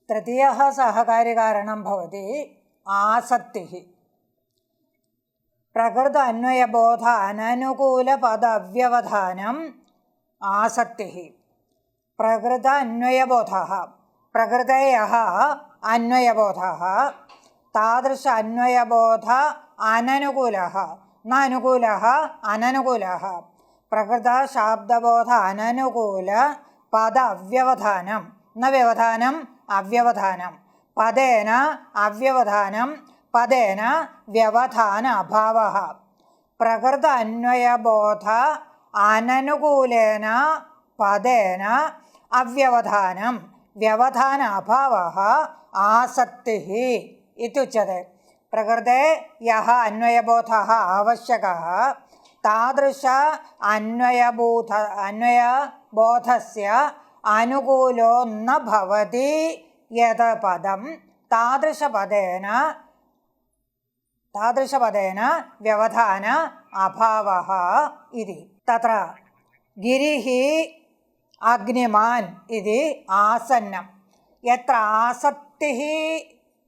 तृतीयः सहकारिकारणं भवति आसक्तिः। प्रकृत अन्वयबोध अननुकूलपद अव्यवधानम् आसक्तिः। प्रकृत अन्वयबोधः प्रकृतेः अन्वयबोधः तादृश अन्वयबोध अननुकूलः न अनुकूलः अननुकूलः प्रकृत शाब्दबोध अननुकूल पद अव्यवधानं न व्यवधानम् अव्यवधानं पदेन अव्यवधानं पदेन व्यवधान अभावः प्रकृत अन्वयबोध अननुकूलेन पदेन अव्यवधानं व्यवधान अभावः आसक्तिः इत्युच्यते। प्रकृते यः अन्वयबोधः आवश्यकः तादृश अन्वयबोधस्य अनुकूलो न भवति यत् पदं तादृशपदेन व्यवधान अभावः इति। तत्र गिरिः अग्निमान् इति आसन्नं यत्र आसक्तिः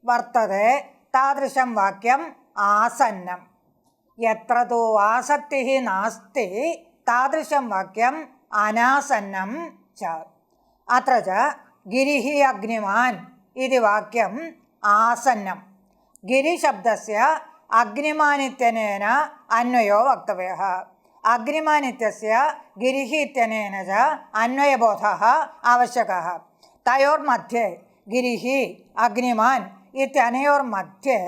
वर्तते तादृशं वाक्यम् आसन्नं यत्र तु आसक्तिः नास्ति तादृशं वाक्यम् अनासन्नं च। अत्र च गिरिः अग्निमान् इति वाक्यम् आसन्नं। गिरिशब्दस्य अग्निमान् इत्यनेन अन्वयो वक्तव्यः। अग्निमान् इत्यस्य गिरिः इत्यनेन च अन्वयबोधः आवश्यकः। तयोर्मध्ये गिरिः अग्निमान् इत्यनयोर्मध्ये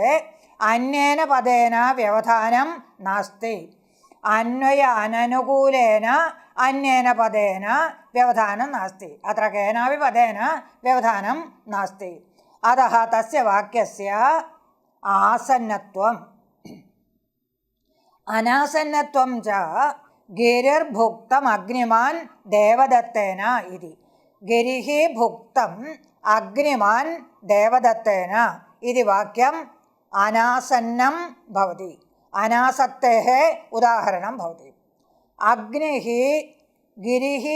अन्येन पदेन व्यवधानं नास्ति। अन्वय अननुकूलेन अन्येन पदेन व्यवधानं नास्ति। अत्र केनापि पदेन व्यवधानं नास्ति। अतः तस्य वाक्यस्य आसन्नत्वम् अनासन्नत्वं च गिरिर्भुक्तम् अग्निमान् देवदत्तेन इति। गिरिः भुक्तम् अग्निमान् देवदत्तेन इति वाक्यम् अनासन्नं भवति। अनासक्तेः उदाहरणं भवति। अग्निः गिरिः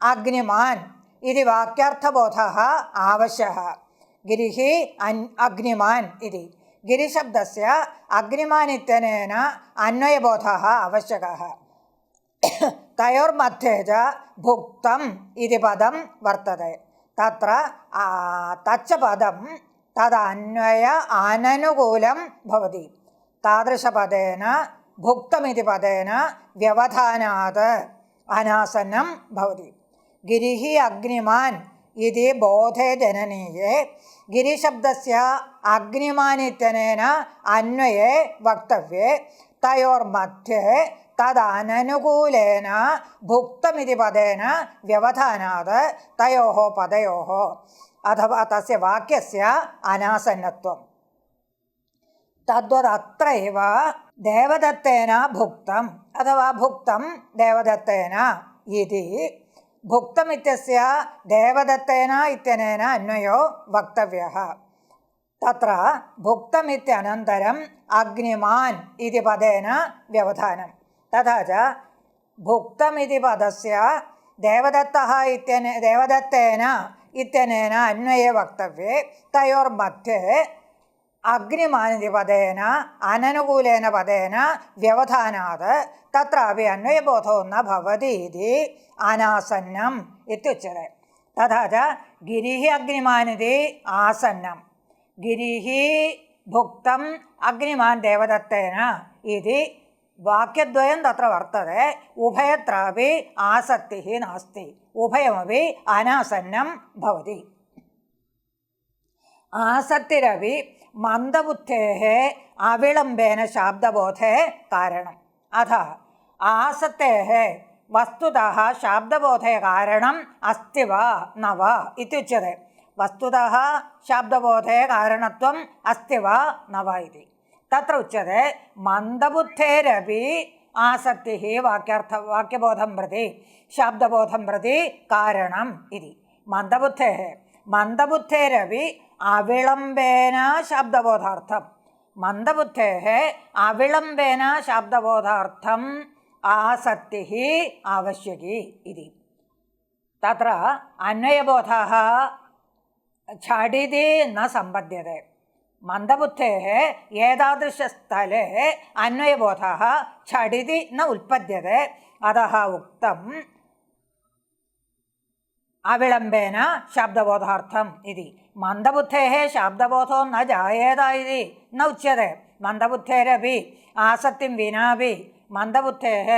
अग्निमान् इति वाक्यार्थबोधः आवश्यकः। गिरिः अग्निमान् इति गिरिशब्दस्य अग्निमान् इत्यनेन अन्वयबोधः आवश्यकः। तयोर्मध्ये च भुक्तम् इति पदं वर्तते। तत्र तच्च पदं तदन्वय अननुकूलं भवति। तादृशपदेन भुक्तमिति पदेन व्यवधानात् अनासन्नं भवति। गिरिः अग्निमान् इति बोधे जननीये गिरिशब्दस्य अग्निमान् इत्यनेन अन्वये वक्तव्ये तयोर्मध्ये तदननुकूलेन भुक्तमिति पदेन व्यवधानात् तयोः पदयोः अथवा तस्य वाक्यस्य अनासन्नत्वम्। तद्वदत्रैव देवदत्तेन भुक्तम् अथवा भुक्तं देवदत्तेन इति भुक्तमित्यस्य देवदत्तेन इत्यनेन अन्वयो वक्तव्यः। तत्र भुक्तमित्यनन्तरम् अग्निमान् इति पदेन व्यवधानं। तथा च भुक्तमिति पदस्य देवदत्तेन इत्यनेन अन्वये वक्तव्ये तयोर्मध्ये अग्निमान् इति पदेन अननुकूलेन पदेन व्यवधानात् तत्रापि अन्वयबोधो न भवति इति अनासन्नम् इत्युच्यते। तथा च गिरिः अग्निमान् इति आसन्नं। गिरिः भुक्तम् अग्निमान् देवदत्तेन इति वाक्यद्वयं तत्र वर्तते। उभयत्रापि आसक्तिः नास्ति। उभयमपि अनासन्नं भवति। आसक्तिरपि मन्दबुद्धेः अविलम्बेन शाब्दबोधे कारणम्। अतः आसक्तेः वस्तुतः शाब्दबोधे कारणम् अस्ति वा न वा इत्युच्यते। वस्तुतः शाब्दबोधे कारणत्वम् अस्ति वा न वा इति। तत्र उच्यते मन्दबुद्धेरपि आसक्तिः वाक्यबोधं प्रति शाब्दबोधं प्रति कारणम् इति। मन्दबुद्धेरपि अविलम्बेन शाब्दबोधार्थं मन्दबुद्धेः अविलम्बेन शाब्दबोधार्थम् आसक्तिः आवश्यकी इति। तत्र अन्वयबोधः झटिति न सम्पद्यते। मन्दबुद्धेः एतादृशस्थले अन्वयबोधः झटिति न उत्पद्यते। अतः उक्तम् अविलम्बेन शाब्दबोधार्थम् इति। मन्दबुद्धेः शाब्दबोधो न जायेत इति न उच्यते। मन्दबुद्धेरपि आसक्तिं विनापि मन्दबुद्धेः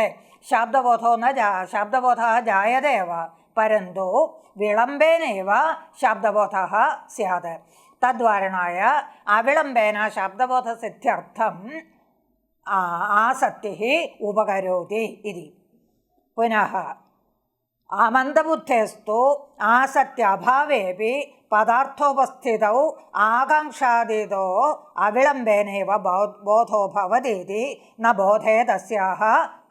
शाब्दबोधः जायते एव, परन्तु विलम्बेनैव शाब्दबोधः स्यात्। तद्वारणाय अविलम्बेन शाब्दबोधसिद्ध्यर्थम् आसक्तिः उपकरोति इति। पुनः मन्दबुद्धेस्तु आसक्त्यभावेपि पदार्थोपस्थितौ आकाङ्क्षादितो अविलम्बेनैव बोधो भवतीति न बोधे तस्याः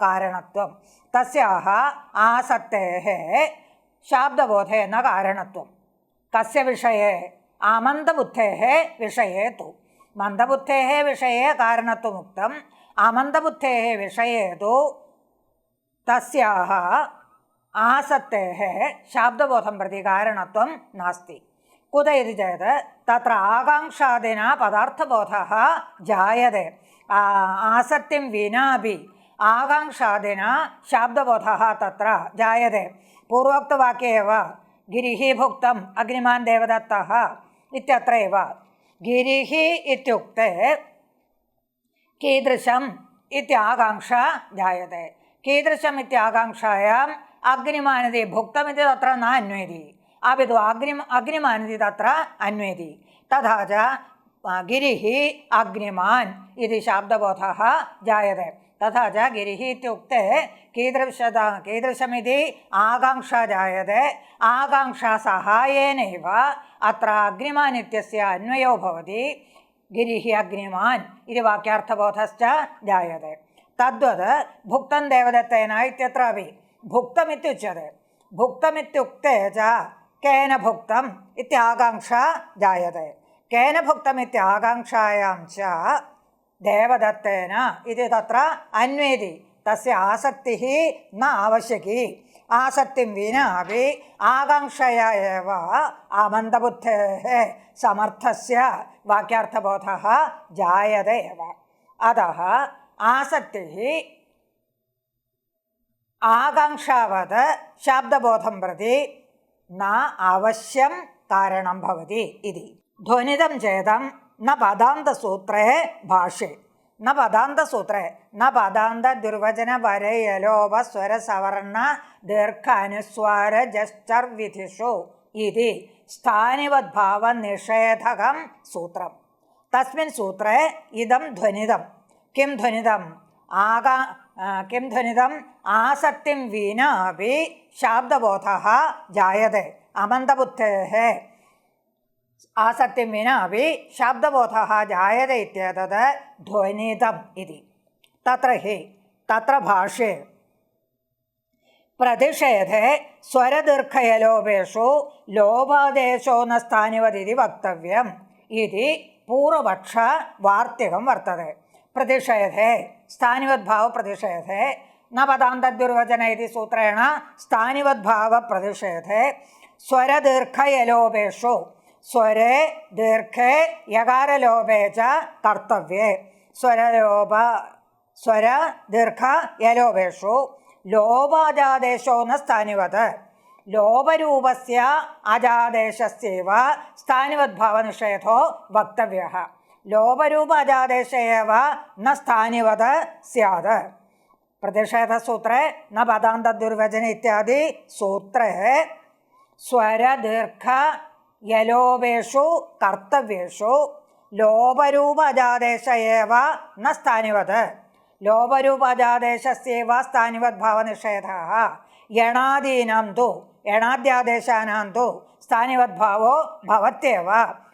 कारणत्वं। तस्याः आसक्तेः शाब्दबोधे न कारणत्वं। कस्य विषये? अमन्दबुद्धेः विषये तु। मन्दबुद्धेः विषये कारणत्वमुक्तम्, अमन्दबुद्धेः विषये तु तस्याः आसक्तेः शाब्दबोधं प्रति कारणत्वं नास्ति। कुत इति चेत् तत्र आकाङ्क्षादिना पदार्थबोधः जायते। आसक्तिं विनापि आकाङ्क्षादिना शाब्दबोधः तत्र जायते। पूर्वोक्तवाक्ये एव गिरिः भुक्तम् अग्निमान् देवदत्तः इत्यत्र एव गिरिः इत्युक्ते कीदृशम् इत्याकाङ्क्षा जायते। कीदृशम् इत्याकाङ्क्षायाम् अग्निमानिति भुक्तमिति तत्र न अन्वयति, अपि तु अग्निमानिति तत्र अन्वयति। तथा च गिरिः अग्निमान् इति शाब्दबोधः जायते। तथा च गिरिः इत्युक्ते कीदृशमिति आकाङ्क्षा जायते। आकाङ्क्षासहायेनैव अत्र अग्निमान् इत्यस्य अन्वयो भवति। गिरिः अग्निमान् इति वाक्यार्थबोधश्च जायते। तद्वत् भुक्तं देवदत्तेन इत्यत्रापि भुक्तमित्युच्यते। भुक्तमित्युक्ते च केन भुक्तम् इत्याकाङ्क्षा जायते। केन भुक्तमित्याकाङ्क्षायां च देवदत्तेन इति तत्र अन्वेति। तस्य आसक्तिः न आवश्यकी। आसक्तिं विनापि आकाङ्क्षया एव मन्दबुद्धेः समर्थस्य वाक्यार्थबोधः जायते एव। अतः आसक्तिः आकाङ्क्षावत् शाब्दबोधं प्रति न अवश्यं कारणं भवति इति। ध्वनितं चेदं न पदान्तसूत्रे भाष्ये न पदान्तसूत्रे न पदान्तदुर्वचनवरयलोपस्वरसवर्ण दीर्घ अनुस्वार जश्चर्विधिषु इति स्थानिवद्भावनिषेधकं सूत्रं। तस्मिन् सूत्रे इदं ध्वनितं किं ध्वनितम् किं ध्वनितम् आसक्तिं विनापि शाब्दबोधः जायते। अमन्दबुद्धेः आसक्तिं विनापि शाब्दबोधः जायते इत्येतत् ध्वनितम् इति। तत्र भाष्ये प्रतिषेधे स्वरदीर्घयलोपेषु लोपादेशो न स्थानिवदिति वक्तव्यम् इति पूर्वपक्षवार्तिकं वर्तते। प्रतिषेधे स्थानिवद्भावप्रतिषेधे न पदान्तद्युर्वचन इति सूत्रेण स्थानिवद्भावप्रतिषेधे स्वरदीर्घयलोपेषु स्वरे दीर्घे यकारलोपे च कर्तव्ये स्वरदीर्घयलोपेषु लोपाजादेशो न स्थानिवत् लोपरूपस्य अजादेशस्यैव स्थानिवद्भावनिषेधो वक्तव्यः। लोपरूप अजादेश एव न स्थानिवत् स्यात्। प्रतिषेधसूत्रे न पदान्तदुर्वचन इत्यादि सूत्रे स्वरदीर्घयलोपेषु कर्तव्येषु लोपरूप अजादेश एव न स्थानिवत् लोपरूप अजादेशस्यैव स्थानिवद्भावनिषेधः। यणादीनां तु यणाद्यादेशानां तु स्थानिवद्भावो भवत्येव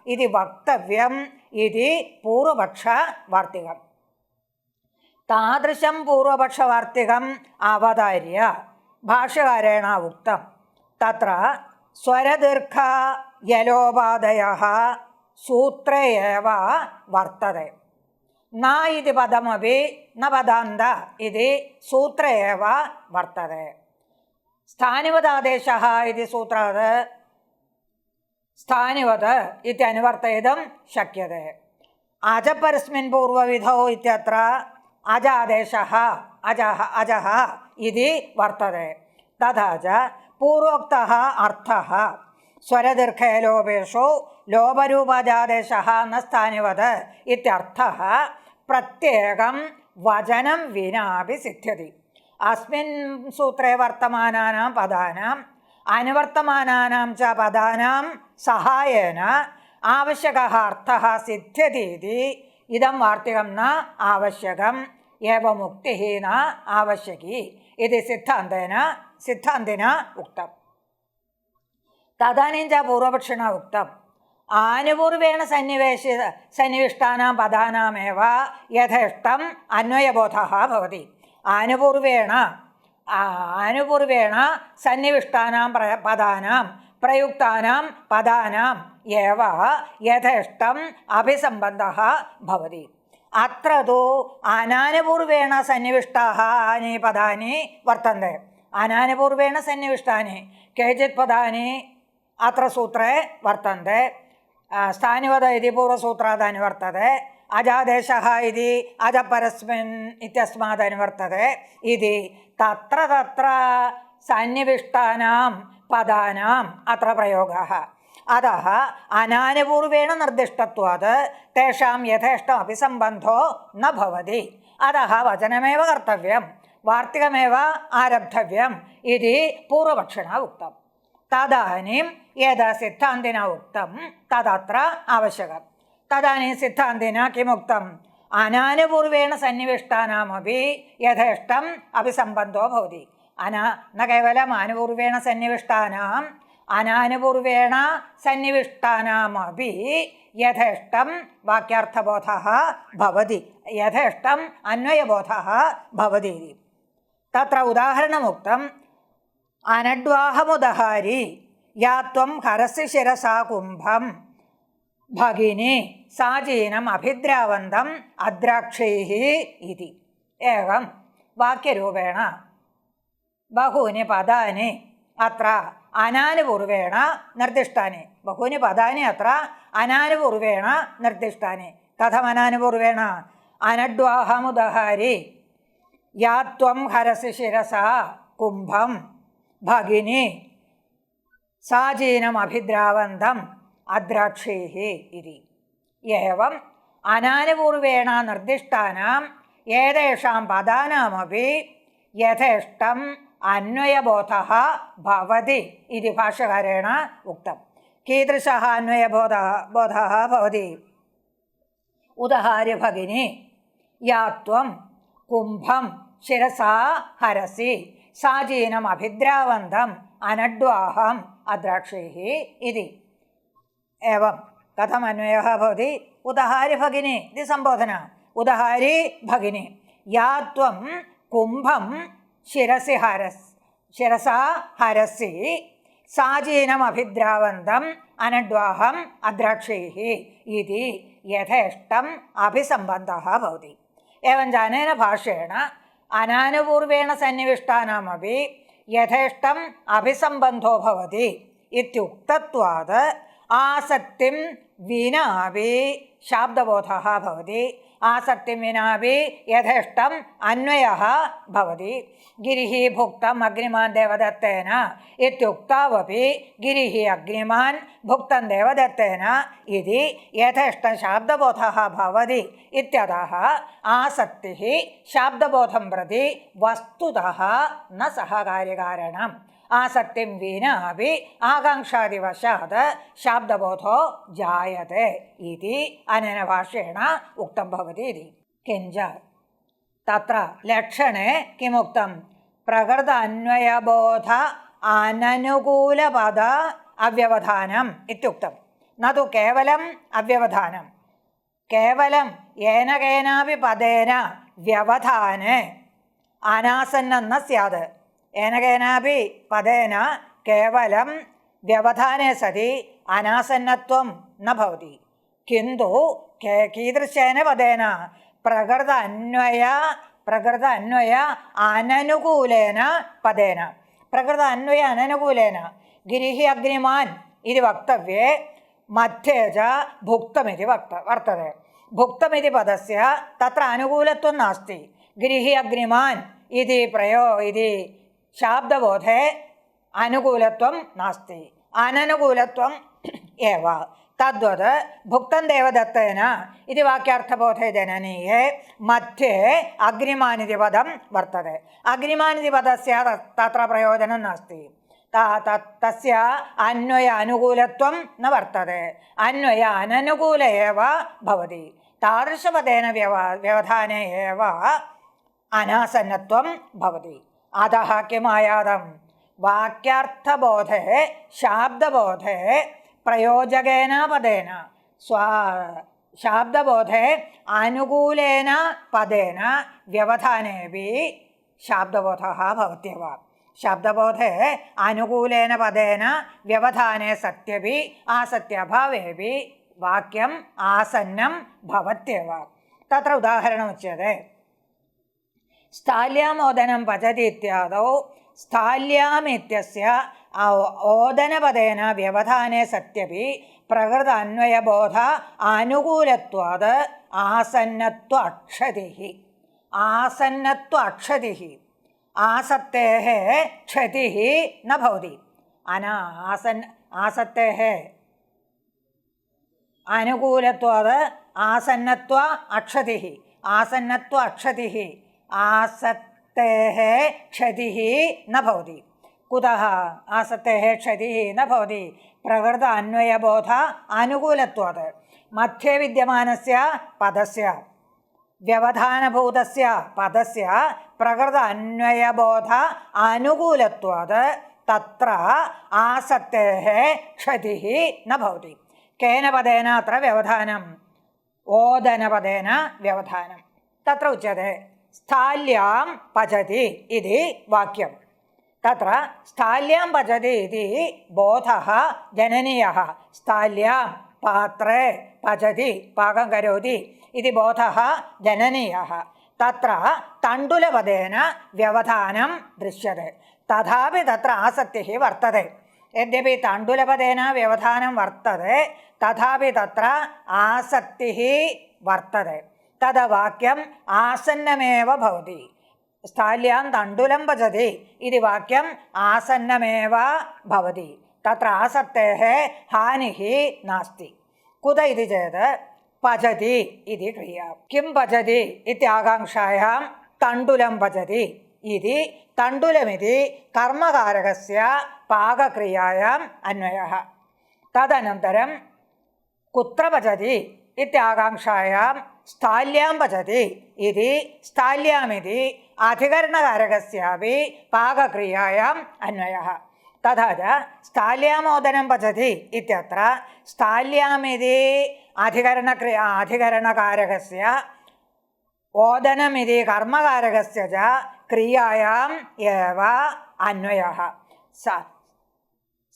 इति वक्तव्यम् इति पूर्वपक्षवार्तिकम्। तादृशं पूर्वपक्षवार्तिकम् अवतार्य भाष्यकारेण उक्तं तत्र स्वरदीर्घयलोपादयः सूत्रे एव वर्तते। न इति पदमपि न पदान्त इति सूत्रे एव वर्तते। स्थानिवदादेशः इति सूत्रात् സ്ഥാനിവത് ഇത്യനുവർത്തയിതും ശക്യത്തെ. അജപരസ്മിൻ പൂർവവിധൗ ഇത്യത്ര അജാദേശഃ അജഃ ഇതി വർത്തത്തെ. തഥാ ച പൂർവോക്തഃ അർത്ഥഃ സ്വരദീർഘേ ലോപേഷു ലോപരൂപജാദേശഃ ന സ്ഥാനിവത് ഇത്യർത്ഥഃ പ്രത്യേകം വചനം വിനാപി സിദ്ധ്യതി. അസ്മിൻ സൂത്രേ വർത്തമാനാനാം പദാനാം അനുവർത്തമാനാനാം ച പദാനാം സഹായേന ആവശ്യകഃ അർത്ഥഃ സിദ്ധ്യതീതി ഇദം വാർത്തികം ന ആവശ്യകം ഏവമുക്തിഃ ന ആവശ്യകി ഇത് സിദ്ധാന്തേന ഉക്തം. തദാനീം ച പൂർവപക്ഷിണ ഉക്തം ആനുപൂർവേണ സന്നിവിഷ്ടാനാം പദാനാമേവ യഥേഷ്ടം അന്വയബോധഃ ഭവതി. ആനുപൂർവേണ സന്നിവിഷ്ടാനാം പദാനാം പ്രയുക്താനാം പദാനാം ഏവ യഥേഷ്ടം അഭിസംബന്ധഃ ഭവതി. അത്ര തു അനാനുപൂർവേണ സന്നിവിഷ്ടാനി പദാനി വർത്തന്തെ. അനാനുപൂർവേണ സന്നിവിഷ്ടാനി കേചിത് പദാനി അത്ര സൂത്രേ വർത്തന്തെ. സ്ഥാനിവത് ഇതി പൂർവസൂത്രാത് അനുവർത്തത്തെ. അജാദേശഃ ഇതി അജപരസ്മിൻ ഇത്യസ്മാത് അനുവർത്തത്തെ ഇതി തത്ര തത്ര സന്നിവിഷ്ടാനാം പദാനാം അത്ര പ്രയോഗഃ. അതഃ അനാനുപൂർവേണ നിർദ്ദിഷ്ടത്വാത് തേഷാം യഥേഷ്ടം അഭിസംബന്ധോ ന ഭവതി. അതഃ വചനമേവ കർത്തവ്യം വാർത്തികമേവ ആരബ്ധവ്യം ഇതി പൂർവപക്ഷിണ ഉക്തം. തദാനീം യദ സിദ്ധാന്തിന ഉക്തം തദത്ര ആവശ്യകം. തദാനീം സിദ്ധാന്തിന കിമുക്തം അനാനുപൂർവേണ സന്നിവിഷ്ടാനാമപി യഥേഷ്ടം അഭിസംബന്ധോ ഭവതി. ന കേവലം അനുപൂർവേണ സന്നിവിഷ്ടാനാം അനാനുപൂർവേണ സന്നിവിഷ്ടാനാമപി യഥേഷ്ടം വാക്യാർത്ഥബോധഃ ഭവതി യഥേഷ്ടം അന്വയബോധഃ ഭവതി. തത്ര ഉദാഹരണമുക്തം അനഡ്വാഹമുദഹാരി യാത്വം ഹരസി ശിരസാ കുംഭം ഭഗിനി സാജീനം അഭിദ്രാവന്തം അദ്രാക്ഷൈഃ ഇതി. ഏവം വാക്യരൂപേണ ബഹൂനി പദാനി അത്ര അനാനുപൂർവേണ നിർദ്ദിഷ്ടാനി. ബഹൂനി പദാനി അത്ര അനാനുപൂർവേണ നിർദ്ദിഷ്ടാനി. കഥമനാനുപൂർവേണ അനഡ്വാഹമുദഹാരി യാത്വം ഹരസി ശിരസാ കുംഭം ഭഗിനി സാജീനം അഭിദ്രാവന്തം അദ്രാക്ഷൈഃ ഇതി. ഏവം അനാനുപൂർവേണ നിർദ്ദിഷ്ടാനാം ഏതേഷാം പദാനാമപി യഥേഷ്ടം അന്വയബോധഃ ഭവതി ഇതി ഭാഷ്യകാരേണ ഉക്തം. കീദൃശः അന്വയബോധः ഭവതി? ഉദഹാരി ഭഗിനി യാത്വം കുംഭം ശിരസാ ഹരസി സാജീനം അഭിദ്രാവന്തം അനഡ്വാഹം അദ്രാക്ഷൈഃ ഇതി. ഏവം കഥം അന്വയः ഭവതി? ഉദഹാരി ഭഗിനി ഇത് സംബോധന. ഉദഹാരി ഭഗിനി യാത്വം കുംഭം ശിരസാ ഹരസി സാജീനം അഭിദ്രാവന്തം അനഡ്വാഹം അദ്രാക്ഷൈഃ ഇതി യഥേഷ്ടം അഭിസംബന്ധഃ ഭവതി. ഏവം ച അനേന ഭാഷ്യേണ അനാനുപൂർവേണ സന്നിവിഷ്ടാനാമപി യഥേഷ്ടം അഭിസംബന്ധോ ഭവതി ഇത്യുക്തത്വാത് ആസക്തിം വിനാപി ശാബ്ദബോധഃ ഭവതി. ആസക്തിം വിനാപി യഥേഷ്ടം അന്വയഃ ഭവതി. ഗിരിഃ ഭുക്തം അഗ്നിമാൻ ദേവദത്തേന ഇത്യുക്താവപി ഗിരിഃ അഗ്നിമാൻ ഭുക്തം ദേവദത്തേന ഇതി യഥേഷ്ടം ശാബ്ദബോധഃ ഭവതി ഇത്യതഃ ആസക്തിഃ ശാബ്ദബോധം പ്രതി വസ്തുതഃ ന സഹകാര്യകാരണം. ആസക്തിം വിനാപി ആകാംക്ഷാദിവശാത് ശാബ്ദബോധോ ജായത്തെ ഇതി അനേന ഭാഷ്യേണ ഉക്തം ഭവതി ഇതി. കിഞ്ച തത്ര ലക്ഷണേ കിമുക്തം പ്രകൃത അന്വയബോധ അനനുകൂലപദ അവ്യവധാനം ഇത്യുക്തം. നതു കേവലം അവ്യവധാനം. കേവലം ഏന കേനാപി പദേന വ്യവധാനെ അനാസന്നം ന സ്യാത്. ഏന കേനാപി പദേന കേവലം വ്യവധാനെ സതി അനാസന്നത്വം ന ഭവതി. കിന്തു കീദൃശേന പദേന പ്രകൃത അന്വയ അനനുകൂലേന പദേന. പ്രകൃത അന്വയ അനനുകൂലേന ഗിരിഃ അഗ്നിമാൻ इति वक्तव्ये मध्ये च भुक्तमिति वर्तते। भुक्तमिति पदस्य तत्र अनुकूलत्वं नास्ति। गृहि अग्निमान् इति शाब्दबोधे अनुकूलत्वं नास्ति, अननुकूलत्वम् एव। तद्वत् भुक्तं देवदत्तेन इति वाक्यार्थबोधे जननीये मध्ये अग्निमान् इति पदं वर्तते। अग्निमान् इति पदस्य तत्र प्रयोजनं नास्ति। तस्य अन्वय अनुकूलत्वं न वर्तते, अन्वय अननुकूल एव भवति। तादृशपदेन व्यवधाने एव अनासन्नत्वं भवति। अतः किम् आयातं? वाक्यार्थबोधे शाब्दबोधे प्रयोजकेन पदेन शाब्दबोधे अनुकूलेन पदेन व्यवधानेऽपि शाब्दबोधः भवत्येव। शब्दबोधे अनुकूलेन पदेन व्यवधाने सत्यपि आसत्याभावेऽपि वाक्यम् आसन्नं भवत्येव। तत्र उदाहरणम् उच्यते। स्थाल्याम् ओदनं पचति इत्यादौ स्थाल्याम् इत्यस्य ओदनपदेन व्यवधाने सत्यपि प्रकृत अन्वयबोध अनुकूलत्वात् आसन्नत्व अक्षतिः आसक्तेः क्षतिः न भवति। आसक्तेः अनुकूलत्वात् आसन्नत्व अक्षतिः आसक्तेः क्षतिः न भवति। कुतः आसक्तेः क्षतिः न भवति? प्रकृत अन्वयबोध अनुकूलत्वात्। मध्ये विद्यमानस्य पदस्य व्यवधानभूतस्य पदस्य प्रकृत अन्वयबोध अनुकूलत्वात् तत्र आसक्तेः क्षतिः न भवति। केन पदेन अत्र व्यवधानम्? ओदनपदेन व्यवधानं। तत्र उच्यते स्थाल्यां पचति इति वाक्यं। तत्र स्थाल्यां पचति इति बोधः जननीयः। स्थाल्यां पात्रे पचति पाकं करोति इति बोधः जननीयः। तत्र तण्डुलपदेन व्यवधानं दृश्यते, तथापि तत्र आसक्तिः वर्तते। यद्यपि तण्डुलपदेन व्यवधानं वर्तते तथापि तत्र आसक्तिः वर्तते। तदा वाक्यम् आसन्नमेव भवति। स्थाल्यां तण्डुलं पचति इति वाक्यम् आसन्नमेव भवति। तत्र आसक्तेः हानिः नास्ति। कुत इति चेत् पचति इति क्रिया। किं पचति इति आकाङ्क्षायां तण्डुलं पचति इति तण्डुलमिति कर्मकारकस्य पाकक्रियायाम् अन्वयः। तदनन्तरं कुत्र पचति इत्याकाङ्क्षायां स्थाल्यां पचति इति स्थाल्यामिति अधिकरणकारकस्यापि पाकक्रियायाम् अन्वयः। तथा च स्थाल्यामोदनं पचति इत्यत्र स्थाल्यामिति अधिकरणकारकस्य ओदनमिति कर्मकारकस्य च क्रियायाम् एव अन्वयः।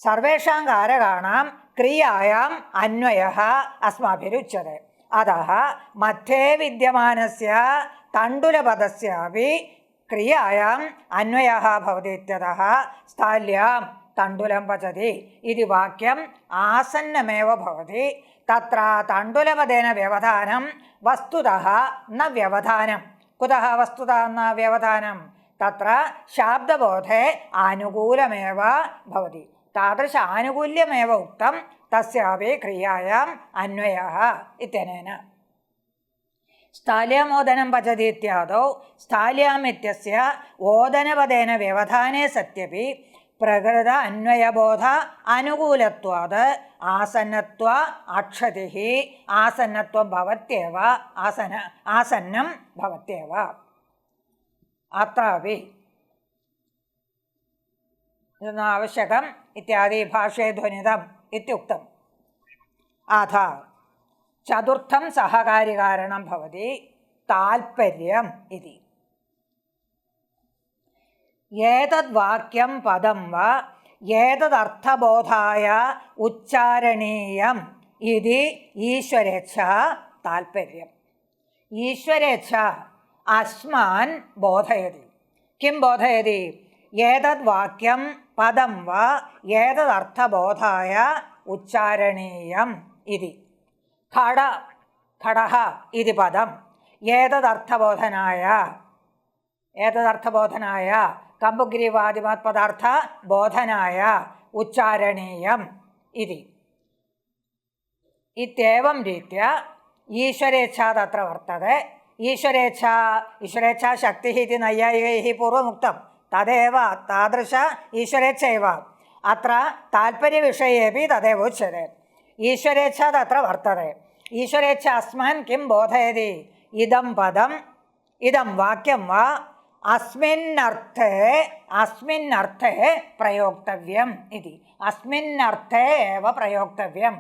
सर्वेषां कारकाणां क्रियायाम् अन्वयः अस्माभिरुच्यते। अतः मध्ये विद्यमानस्य तण्डुलपदस्यापि क्रियायाम् अन्वयः भवति इत्यतः स्थाल्यां तण्डुलं पचति इति वाक्यम् आसन्नमेव भवति। तत्र तण्डुलपदेन व्यवधानं वस्तुतः न व्यवधानं। कुतः वस्तुतः न व्यवधानं? तत्र शाब्दबोधे आनुकूलमेव भवति। तादृश आनुकूल्यमेव उक्तं तस्यापि क्रियायाम् अन्वयः इत्यनेन। स्थाल्याम् ओदनं पचति इत्यादौ स्थाल्याम् इत्यस्य ओदनपदेन व्यवधाने सत्यपि प्रकृत अन्वयबोध अनुकूलत्वात् आसन्नत्व अक्षतिः आसन्नत्वं भवत्येव आसन्नं भवत्येव। अत्रापि आवश्यकम् इत्यादि भाष्ये ध्वनितम् इत्युक्तम्। अथ चतुर्थं सहकारिकारणं भवति ताल्पर्यम् इति। एतद्वाक्यं पदं वा एतदर्थबोधाय उच्चारणीयम् इति ईश्वरेच्छा ताल्पर्यम्। ईश्वरेच्छा अस्मान् बोधयति। किं बोधयति? एतद्वाक्यं पदं वा एतदर्थबोधाय ഉച്ചാരണീയം ഇതി. ഘടഃ ഇതി പദം ഏതദർത്ഥബോധനായ കമ്പുഗ്രീവാദിമത് പദാർത്ഥ ബോധനായ ഉച്ചാരണീയം ഇതി. ഇത്യേവം രീതിയ ഈശ്വരേച്ഛാ തത്ര വർത്തതെ. ഈശ്വരേച്ഛാ ശക്തി ഇതി നൈയായികൈഃ പൂർവമുക്തം. തദേവ താദൃശ ഈശ്വരേച്ഛൈവ അത്ര താൽപര്യവിഷയേപി തദേവ ഉച്യത്തെ. ഈശ്വരേച്ഛാ തത്ര വർത്തതെ. ഈശ്വരേച്ഛ അസ്മാൻ കിം ബോധയതി? ഇദം പദം ഇദം വാക്യം വാ അസ്മിന്നർത്ഥേ പ്രയോക്തവ്യം ഇതി. അസ്മിന്നർത്ഥേ ഏവ പ്രയോക്തവ്യം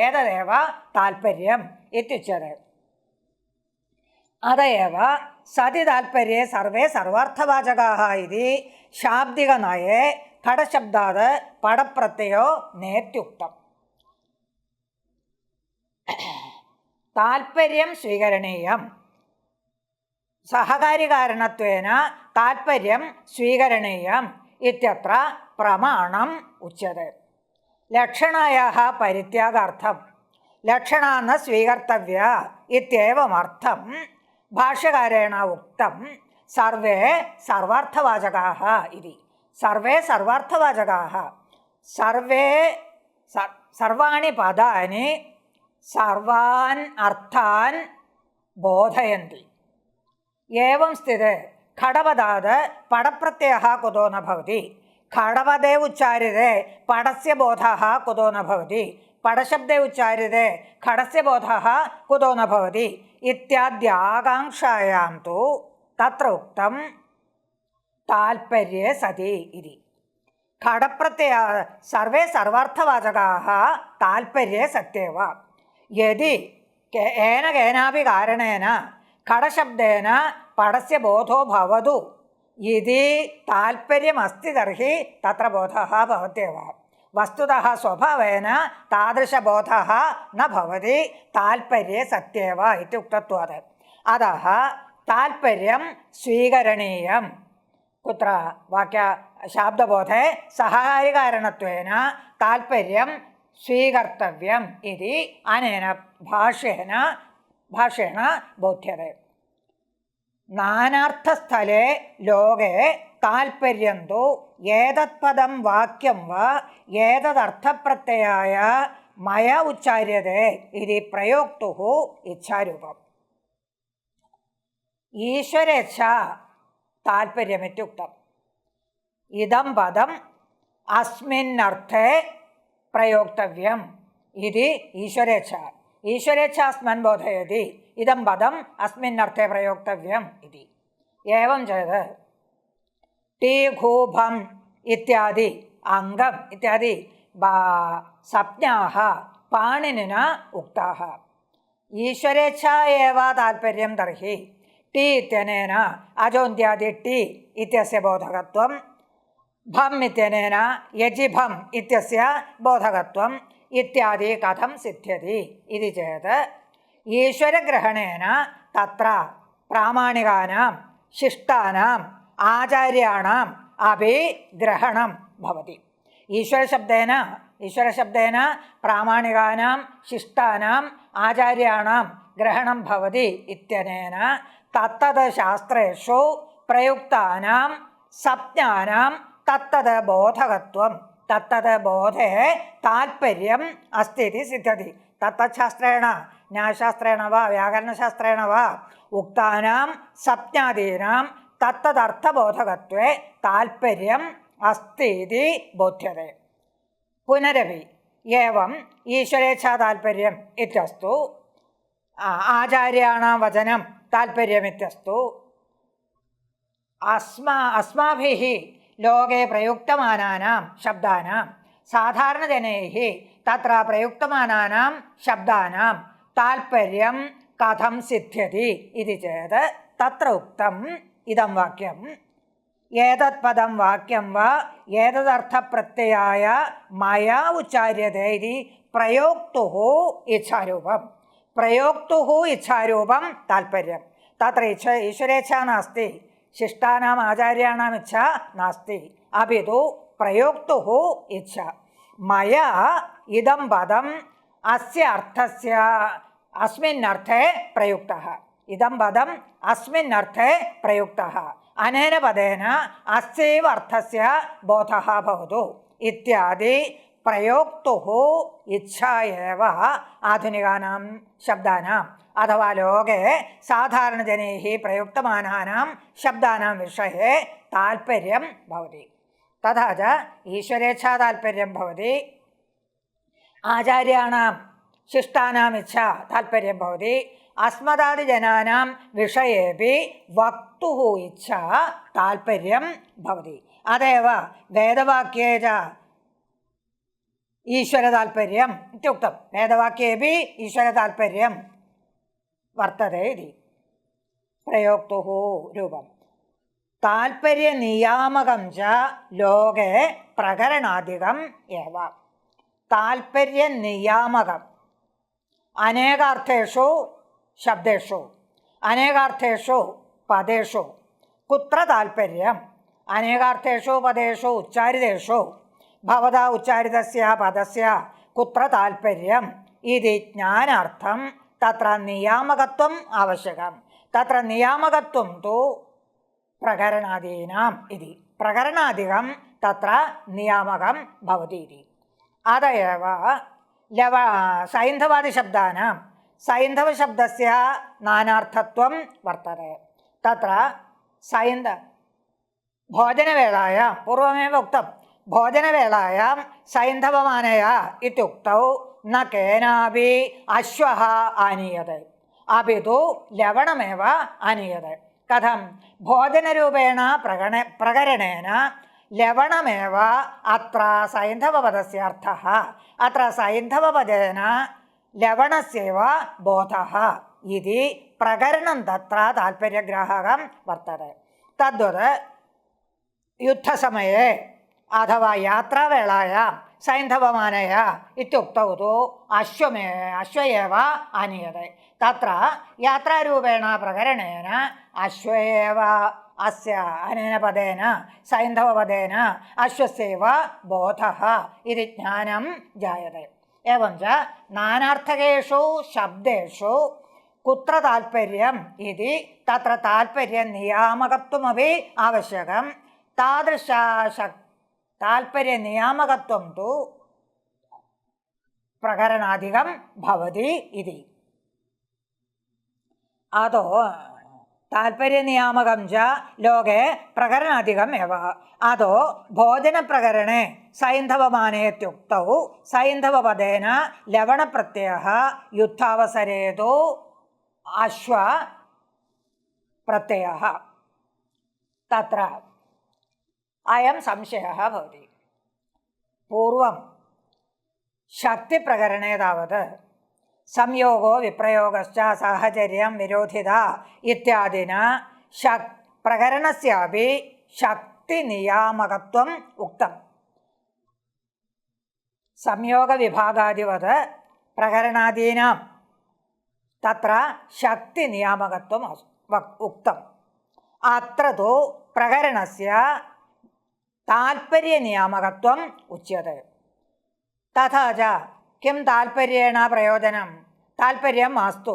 ഏതദേവ താൽപര്യം ഇത്യുച്യത്തെ. അതേവ സതി താൽപര്യെ സർവേ സർവാർത്ഥവാചകാഃ ഇതി ശാബ്ദികനയേ ഘടശബ്ദാത് പടപ്രത്യയോ നേത്യുക്തം. താൽപര്യം സ്വീകരണീയം. സഹകാരികാരണത്വേന താൽപര്യം സ്വീകരണീയം ഇത്യത്ര പ്രമാണം ഉച്യത്തെ. ലക്ഷണായാഃ പരിത്യാഗാർത്ഥം ലക്ഷണ ന സ്വീകർത്തവ്യ ഇത്യേവമർത്ഥം ഭാഷ്യകാരേണ ഉക്തം. സർവേ സർവാർത്ഥവാചകാഃ ഇതി. സർവേ സർവാർത്ഥവാചകാഃ സർവാണി പദാനി സർവാൻ അർത്ഥാൻ ബോധയന്തി. ഏവം സ്ഥിതേ ഘടപദാത് പടപ്രത്യയഃ കുതോ ന ഭവതി? ഘടപദേ ഉച്ചാരിതേ പടസ്യ ബോധഃ കുതോ ന ഭവതി? പടശബ്ദേ ഉച്ചാരിതേ ഘടസ്യ ബോധഃ കുതോ ന ഭവതി? ഇത്യാദ്യാകാംക്ഷായാം തു തത്ര ഉക്തം താൽപര്യെ സതി ഇതി. ഘടപ്രത്യയ സർവേ സർവാർത്ഥവാചകാഃ താൽപര്യെ സത്യേവ. യദി കേനാപി കാരണേന ഘടശബ്ദേന പടസ്യ ബോധോ ഭവതു ഇതി താൽപര്യമസ്തി തർഹി തത്ര ബോധഃ ഭവത്യവ. വസ്തുതഃ സ്വഭാവേന താദൃശബോധഃ ന ഭവതി താൽപര്യെ സത്യേവ ഇതി ഉക്തത്വാത്. അതഃ താൽപര്യം സ്വീകരണീയം. കുത്ര വാക്യ ശാബ്ദബോധേ സഹായകാരണത്വേന താൽപര്യം സ്വീകർത്തവ്യം ഇതി അനേന ഭാഷേണ ബോധ്യത്തെ. നാനാർത്ഥസ്ഥലേ ലോകേ താൽപര്യം തു ഏതത്പദം വാക്യം വാ ഏതദർത്ഥപ്രത്യയായ മയാ ഉച്ചാര്യതേ ഇതി പ്രയോക്തുഃ ഇച്ഛാരൂപം. ഈശ്വരേച്ഛ താൽപര്യമിത്യുക്തം. ഇദം പദം അസ്മിന്നർത്ഥേ പ്രയോക്തവ്യം ഇതി ഈശ്വരേച്ഛ. ഈശ്വരേച്ഛ അസ്മൻ ബോധയതി ഇദം പദം അസ്മിന്നർത്ഥേ പ്രയോക്തവ്യം ഇതി. ഏവം ചെയ്ത് ടീ ഘൂഭം ഇത്യാദി അംഗം ഇത്യാദി സംജ്ഞാഃ പാണിനിന ഉക്താഃ. ഈശ്വരേച്ഛ ഏവ താൽപര്യം തർഹി ടി ഇത്യനേന അജോന്ത്യാദി ടി ഇത്യസ്യ ബോധകത്വം, ഭം ഇത്യനേന യജിഭം ഇത്യസ്യ ബോധകത്വം ഇത്യാദി കഥം സിദ്ധ്യതി ഇതി ചേത് ഈശ്വരഗ്രഹണേന തത്ര പ്രാമാണികാനാം ശിഷ്ടാനാം ആചാര്യാണാം അപി ഗ്രഹണം ഭവതി. ഈശ്വരശബ്ദേന പ്രാമാണികാനാം ശിഷ്ടാനാം ആചാര്യാണാം ഗ്രഹണം ഭവതി ഇത്യനേന തത്തത് ശാസ്ത്രേഷു പ്രയുക്താനാം സംജ്ഞാനാം തത്തത് ബോധകത്വം തത്തത് ബോധേ താൽപര്യം അസ്തി ഇതി സിദ്ധ്യതി. തത്തശാസ്ത്രേണ ന്യായശാസ്ത്രേണ വാ വ്യാകരണശാസ്ത്രേണ വാ ഉക്താനാം സംജ്ഞാദീനാം തത്തദർത്ഥബോധകത്വേ താൽപര്യം അസ്തി ഇതി ബോധ്യത്തെ. പുനരപി ഏവം ഈശ്വരേച്ഛാ താൽപര്യം ഇത്യസ്തു ആചാര്യാണാം വചനം താൽപര്യമിത്യസ്തു അസ്മാഭിः ലോകേ പ്രയുക്തമാനാനാം ശബ്ദാനാം സാധാരണജനൈः തത്ര പ്രയുക്തമാനാനാം ശബ്ദാനാം താൽപര്യം കഥം സിദ്ധ്യതി ഇതി ചേത് തത്ര ഉക്തം ഇദം വാക്യം ഏതത് പദം വാക്യം വാ ഏതദർത്ഥപ്രത്യയായ മയാ ഉച്ചാര്യതേ ഇതി പ്രയോക്തുഃ ഇച്ഛാരൂപം. പ്രയോക്തുഃ ഇച്ഛാരൂപം താൽപര്യം. തത്ര ഈശ്വരേച്ഛാ നാസ്തി, ശിഷ്ടാനാം ആചാര്യാണാം ഇച്ഛ നാസ്തി, അപിതു പ്രയോക്തുഃ ഇച്ഛ. മയാ ഇദം പദം അസ്യ അർത്ഥസ്യ അസ്മിന്നർത്ഥേ പ്രയുക്തഃ. ഇദം പദം അസ്മിന്നർത്ഥേ പ്രയുക്തഃ. അനേന പദേന അസ്യൈവ അർത്ഥസ്യ ബോധഃ ഭവതു ഇത്യാദി പ്രയോക്തുഃ ഇച്ഛാ ഏവ ആധുനികാനാം ശബ്ദാനാം അഥവാ ലോകേ സാധാരണജനൈः പ്രയുക്തമാനാനാം ശബ്ദാനാം വിഷये താൽപര്യം ഭവതി. തഥാ ച ഈശ്വരേച്ഛാ താൽപര്യം ഭവതി. ആചാര്യാണാം ശിഷ്ടാനാം ഇച്ഛാ താൽപര്യം ഭവതി. അസ്മദാദിജനാനാം വിഷയേപി വക്തുഃ ഇച്ഛാ താൽപര്യം ഭവതി. അതേവ വേദവാക്യേ ച ഈശ്വരതാൽപര്യം ഇത്യുക്തം. വേദവാക്യേപി ഈശ്വരതാൽപര്യം വർത്തതേ ഇതി പ്രയോക്തുഃ രൂപം. താൽപര്യനിയാമകം ച ലോകേ പ്രകരണാധികം ഏവ. താൽപര്യനിയാമകം അനേകാർത്ഥേഷു ശബ്ദേഷു അനേകാർത്ഥേഷു പദേഷു കുത്ര താൽപര്യം അനേകാർത്ഥേഷു പദേഷു ഉച്ചാരിതേഷു ഭവതാ ഉച്ചാരിതസ്യ പദസ്യ കുത്ര താൽപര്യം ഇതി ജ്ഞാനാർത്ഥം തത്ര നിയാമകത്വം ആവശ്യകം. തത്ര നിയാമകത്വം തു പ്രകരണാദീനാം ഇതി പ്രകരണാധികം തത്ര നിയാമകം ഭവതി ഇതി. അതയേവ സൈന്ധവാദിശബ്ദാനാം സൈന്ധവശബ്ദസ്യ നാനാർത്ഥത്വം വർത്തते. തത്ര ഭോജനവേളായാം പൂർവമേവ ഉക്തം ഭോജനവേളായാം സൈന്ധവമാനയ ഇത്യുക്തൗ ന കേനാപി അശ്വഃ ആനീയത്തെ അപിതു ലവണമേവ ആനീയത്തെ. കഥം ഭോജനരൂപേണ പ്രകരണേന ലവണമേവ അത്ര സൈന്ധവപദസ്യ അർത്ഥഃ. അത്ര സൈന്ധവപദേന ലവണസ്യൈവ ബോധഃ ഇതി പ്രകരണം തത്ര താൽപര്യഗ്രാഹകം വർത്തते. തദ്വത് യുദ്ധസമയെ അഥവാ യാത്രാവേളായാം സൈന്ധവമാനയ ഇത്യുക്തൗ തു അശ്വയേവ ആനീയത്തെ. തത്ര യാത്രാരൂപേണ പ്രകരണേന അശ്വയേവ അസ്യ അനേന പദേന സൈന്ധവപദേന അശ്വസ്യൈവ ബോധഃ ഇതി ജ്ഞാനം ജായത്തെ. एवं च नानार्थकेषु शब्देषु कुत्र तात्पर्यम् इति तत्र तात्पर्यनियामकत्वमपि आवश्यकं. तादृश तात्पर्यनियामकत्वं तु प्रकरणाधिकं भवति इति. अतो तात्पर्यनियामकं च लोके प्रकरणाधिकम् एव. अतो भोजनप्रकरणे सैन्धवमानेत्युक्तौ सैन्धवपदेन लवणप्रत्ययः युद्धावसरे तु अश्वप्रत्ययः. तत्र अयं संशयः भवति. पूर्वं शक्तिप्रकरणे तावत् संयोगो विप्रयोगश्च साहचर्यं विरोधिता इत्यादिना प्रकरणस्यापि शक्तिनियामकत्वम् उक्तम्. संयोगविभागादिवत् प्रकरणादीनां तत्र शक्तिनियामकत्वम् उक्तम्. अत्र तु प्रकरणस्य तात्पर्यनियामकत्वम् उच्यते. तथा च किं तात्पर्येण प्रयोजनं तात्पर्यं मास्तु.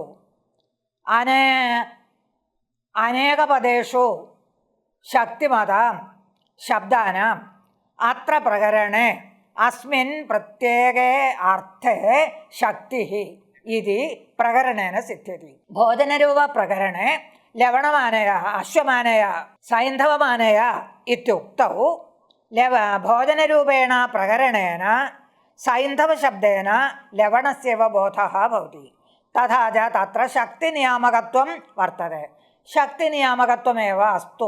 अनेकपदेषु शक्तिमतां शब्दानाम् अत्र प्रकरणे अस्मिन् प्रत्येके अर्थे शक्तिः इति प्रकरणेन सिद्ध्यति. भोजनरूपप्रकरणे लवणमानय अश्वमानय सैन्धवमानय इत्युक्तौ भोजनरूपेण प्रकरणेन सैन्धवशब्देन लवणस्यैव बोधः भवति. तथा च तत्र शक्तिनियामकत्वं वर्तते. शक्तिनियामकत्वमेव अस्तु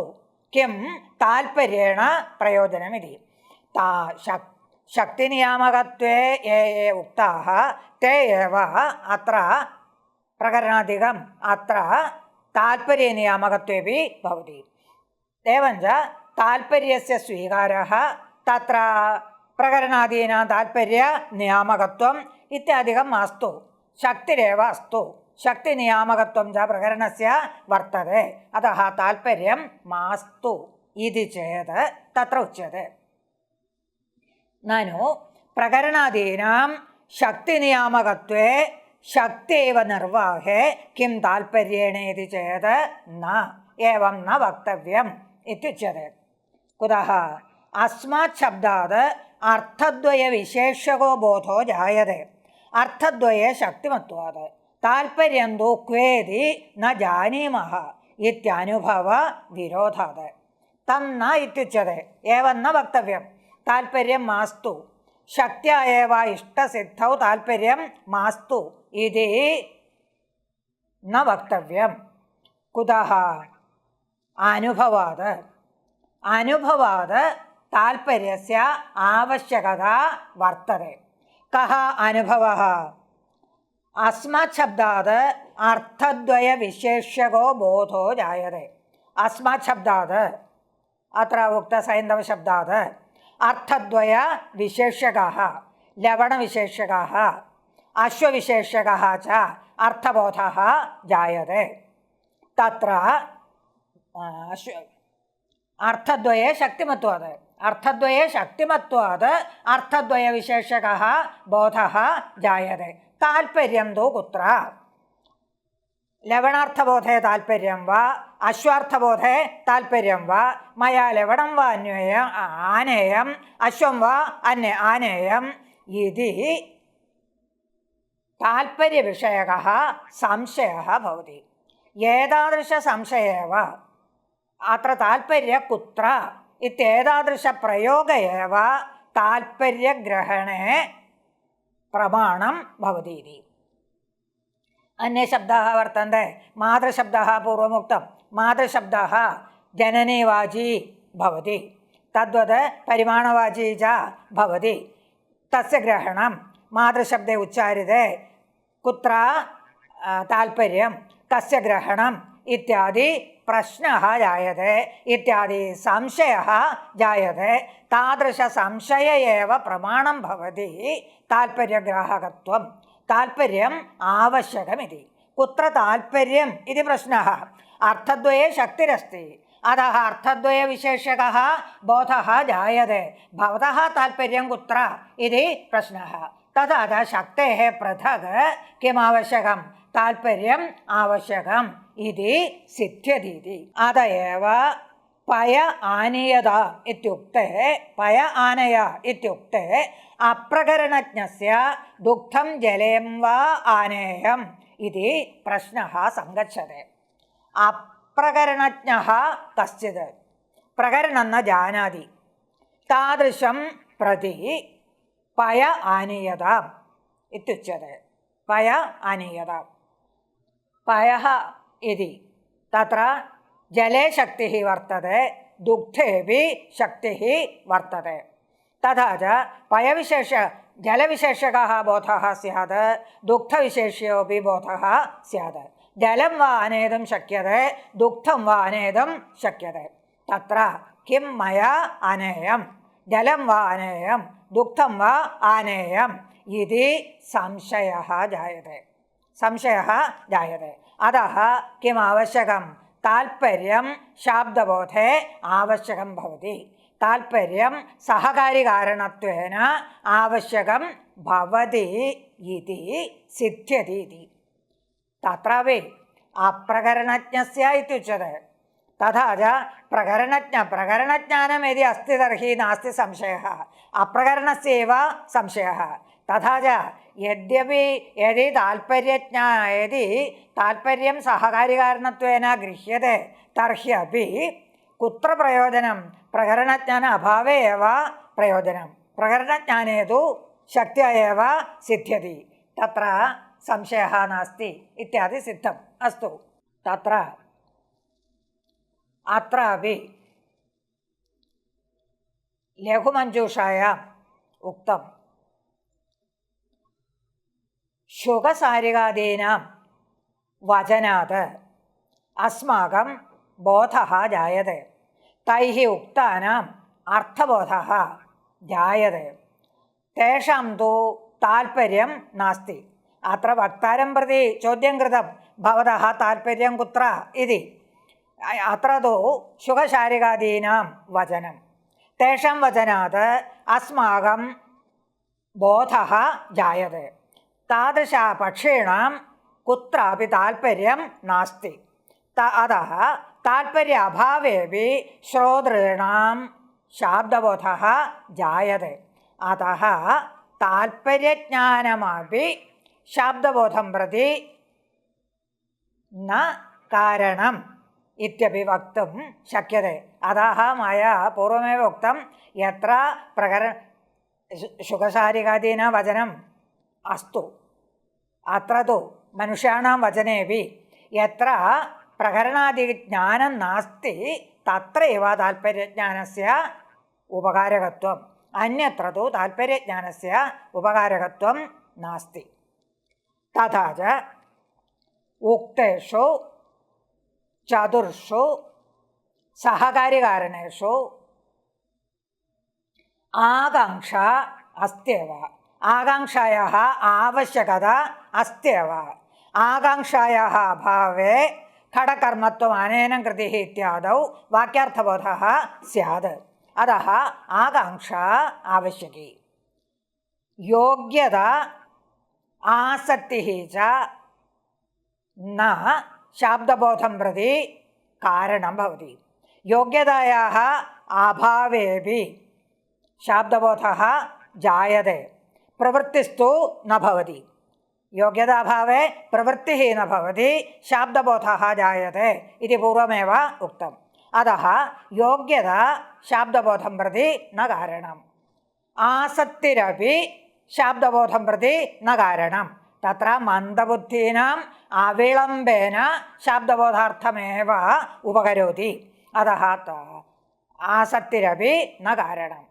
किं तात्पर्येण प्रयोजनमिति. शक्तिनियामकत्वे ये उक्ताः ते एव अत्र प्रकरणाधिकम् अत्र तात्पर्यनियामकत्वेपि भवति. एवञ्च तात्पर्यस्य स्वीकारः तत्र प्रकरणादीनां तात्पर्यनियामकत्वम् इत्यादिकं मास्तु. शक्तिरेव अस्तु. शक्तिनियामकत्वं च प्रकरणस्य वर्तते. अतः तात्पर्यं मास्तु इति चेत् तत्र उच्यते. ननु പ്രകരണാദീനാം ശക്തിനിയാമകത്വേ ശക്തിയേവ നിർവാഹേ കിം താൽപര്യേണേതി ചേത് ന ഏവം ന വക്തവ്യം ഇത്യുച്യത്തെ. കുതഃ അസ്മാത് ശബ്ദാത് അർത്ഥദ്വയ വിശേഷകോ ബോധോ ജായതേ അർത്ഥദ്വയേ ശക്തിമത്വാത് താൽപര്യം തു ക്വേതി ന ജാനീമഃ ഇത്യനുഭവ വിരോധാത് തന്ന ഇത്യുച്യത്തെ. ഏവം ന വക്തവ്യം താൽപര്യം മാസ്തു ശക്ത്യാ ഏവ ഇഷ്ടസിദ്ധൗ താൽപര്യം മാസ്തു ഇതി ന വക്തവ്യം. കുതഃ അനുഭവാത് അനുഭവാത് താൽപര്യസ്യ ആവശ്യകത വർത്തതെ. കഃ അനുഭവഃ? അസ്മാത് ശബ്ദാത് അർത്ഥദ്വയ വിശേഷകോ ബോധോ ജായതേ. അസ്മാത് ശബ്ദാത് അത്ര ഉക്ത സൈന്ധവ ശബ്ദാത് അർത്ഥദ്വയ വിശേഷകഃ ലവണവിശേഷകः അശ്വവിശേഷകः ച അർത്ഥബോധः ജായതേ. തത്ര അർത്ഥദ്വയേ ശക്തിമത്വാത് അർത്ഥദ്വയേ ശക്തിമത്വാത് അർത്ഥദ്വയ വിശേഷകः ബോധः ജായതേ. താൽപര്യം തു കുത്ര? ലവണാർത്ഥബോധേ താൽപര്യം വാ അശ്വാർത്ഥബോധേ താൽപര്യം വാ മയാ ലവണം വാ അന്വയം ആനേയം അശ്വം വാ ആനേയം ഇതി താൽപര്യവിഷയകः സംശയः ഭവതി. ഏതാദൃശ സംശയേവ അത്ര താൽപര്യ കുത്ര ഇത്യേതാദൃശ പ്രയോഗ ഏവ താൽപര്യഗ്രഹണേ പ്രമാണം ഭവതി ഇതി. अन्ये शब्दाः वर्तन्ते. मातृशब्दः पूर्वमुक्तं. मातृशब्दः जननीवाची भवति, तद्वत् परिमाणवाची च भवति. तस्य ग्रहणं मातृशब्दे उच्चार्यते. कुत्र ताल्पर्यं, कस्य ग्रहणम् इत्यादि प्रश्नः जायते, इत्यादि संशयः जायते. तादृशसंशय एव प्रमाणं भवति ताल्पर्यग्राहकत्वं. താൽപര്യം ആവശ്യകമിതി. കുത്ര താൽപര്യം ഇതി പ്രശ്നഃ. അർത്ഥദ്വയേ ശക്തിരസ്തി അതഃ അർത്ഥദ്വയ വിശേഷകः ബോധः ജായതേ. ഭവതः താൽപര്യം കുത്ര ഇതി പ്രശ്നഃ. തഥാ ച ശക്തേः പൃഥക് കിം ആവശ്യകം താൽപര്യം ആവശ്യകം ഇതി സിദ്ധ്യതീതി. അതയേവ പയ ആനീയത ഇത്യുക്തേ പയ ആനയ ഇത്യുക്തേ അപ്രകരണജ്ഞസ്യ ദുഗ്ധം ജലേം വാ ആനേയം ഇതി പ്രശ്നഃ സംഗച്ഛതേ. അപ്രകരണജ്ഞഃ കശ്ചിത് പ്രകരണം ന ജാനാതി താദൃശം പ്രതി പയ ആനീയത ഇത്യുച്യത്തെ. പയ ആനീയത പയഃ ഇതി തത്ര ജലേ ശക്തിഃ വർത്തते दुग्धेऽपि शक्तिः वर्तते. तथा च पयविशेष जलविशेषकः बोधः स्यात् दुग्धविशेष्योऽपि बोधः स्यात्. जलं वा आनेतुं शक्यते दुग्धं वा आनेतुं शक्यते. तत्र किं मया आनेयं जलं वा आनेयं दुग्धं वा आनेयम् इति संशयः जायते. अतः किम् आवश्यकं ताल्पर्यं शाब्दबोधे आवश्यकं भवति. ताल्पर्यं सहकारिकारणत्वेन आवश्यकं भवति इति सिद्ध्यति इति. तत्रापि अप्रकरणज्ञस्य इत्युच्यते. तथा च प्रकरणज्ञानं यदि अस्ति तर्हि नास्ति संशयः, अप्रकरणस्य एव संशयः. तथा च यदि ताल्पर्यं सहकारिकारणत्वेन गृह्यते तर्हि अपि कुत्र प्रयोजनं प्रकरणज्ञान अभावे एव प्रयोजनं. प्रकरणज्ञाने तु शक्त्या एव सिद्ध्यति. तत्र संशयः नास्ति इत्यादि सिद्धम्. अस्तु, तत्र अत्रापि लघुमञ्जूषायाम् उक्तं शुकसारिकादीनां वचनात् अस्माकं बोधः जायते, तैः उक्तानाम् अर्थबोधः जायते, तेषां तु ताल्पर्यं नास्ति. अत्र वक्तारं प्रति चोद्यं कृतं भवतः ताल्पर्यं कुत्र इति. अत्र तु शुकशारिकादीनां वचनं, तेषां वचनात् अस्माकं ബോധഃ ജായത്തെ. താദൃശ പക്ഷീണാം കുत्रापि താൽപര്യം നാസ്തി. അതः താൽപര്യ അഭാവേപി ശ്രോതॄണാം ശാബ്ദബോധഃ ജായത്തെ. അതः താൽപര്യജ്ഞാനമപി ശാബ്ദബോധം പ്രതി ന കാരണം ഇത്യപി വക്തും ശക്യത്തെ. അതः മയാ പൂർവമേവ ഉക്തം യത്ര ശുകശാരികാദീന വചനം അസ്തു അത്ര തു മനുഷ്യാണാം വചനേപി യത്ര പ്രകരണാദിജ്ഞാനം നാസ്തി തത്രൈവ താൽപര്യജ്ഞാനസ്യ ഉപകാരകത്വം. അന്യത്ര തു താൽപര്യജ്ഞാനസ്യ ഉപകാരകത്വം നാസ്തി. തഥാ ച ഉക്തേഷു ചതുർഷു സഹകാര്യകാരണേഷു ആകാംക്ഷ അസ്ത്യവ. ആകാംക്ഷായാः ആവശ്യകത അസ്ത്യവ. ആകാംക്ഷായാः അഭാവേ ഘടകർമ്മത്വം അനേനം കൃതിः ഇത്യാദൗ വാക്യാർത്ഥബോധः സ്യാത്. അതः ആകാംക്ഷ ആവശ്യകി. യോഗ്യത ആസക്തിः ച ന ശാബ്ദബോധം പ്രതി കാരണം ഭവതി. യോഗ്യതായാः അഭാവേപി ശാബ്ദബോധः ജായത്തെ. പ്രവൃത്തിസ്തു ന ഭവതി. യോഗ്യതാഭാവേ പ്രവൃത്തിः न भवति शाब्दबोधः जायते इति पूर्वमेव उक्तम्. अतः योग्यता शाब्दबोधं प्रति न कारणम्. आसक्तिरपि शाब्दबोधं प्रति न कारणं. तत्र मन्दबुद्धीनाम् अविलम्बेन शाब्दबोधार्थमेव उपकरोति. अतः आसक्तिरपि न कारणम्.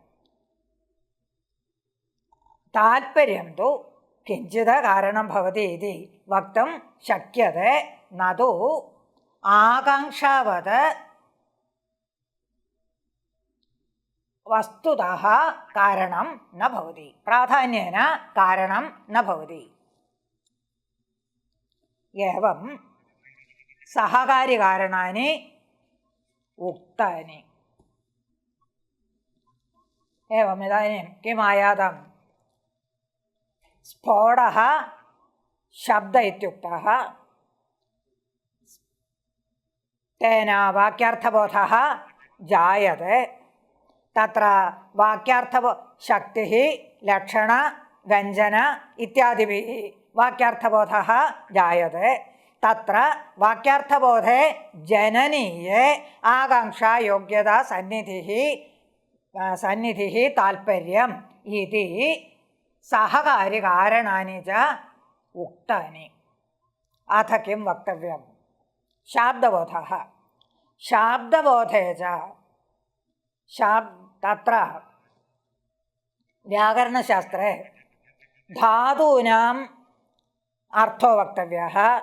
तात्पर्यं तु किञ्चित् कारणं भवति इति वक्तुं शक्यते. न तु आकाङ्क्षावत् वस्तुतः कारणं न भवति. प्राधान्येन कारणं न भवति. एवं सहकार्यकारणानि उक्तानि. एवम् इदानीं किम् आयातम्? स्फोटः शब्द इत्युक्तः. तेन वाक्यार्थबोधः जायते. तत्र वाक्यार्थशक्तिः लक्षण व्यञ्जन इत्यादिभिः वाक्यार्थबोधः जायते. तत्र वाक्यार्थबोधे जननीये आकाङ्क्षा योग्यता सन्निधिः तात्पर्यम् इति सहकार्यकारणानि च उक्तानि. अथ किं वक्तव्यं? शाब्दबोधः. शाब्दबोधे च तत्र व्याकरणशास्त्रे धातूनाम् अर्थो वक्तव्यः.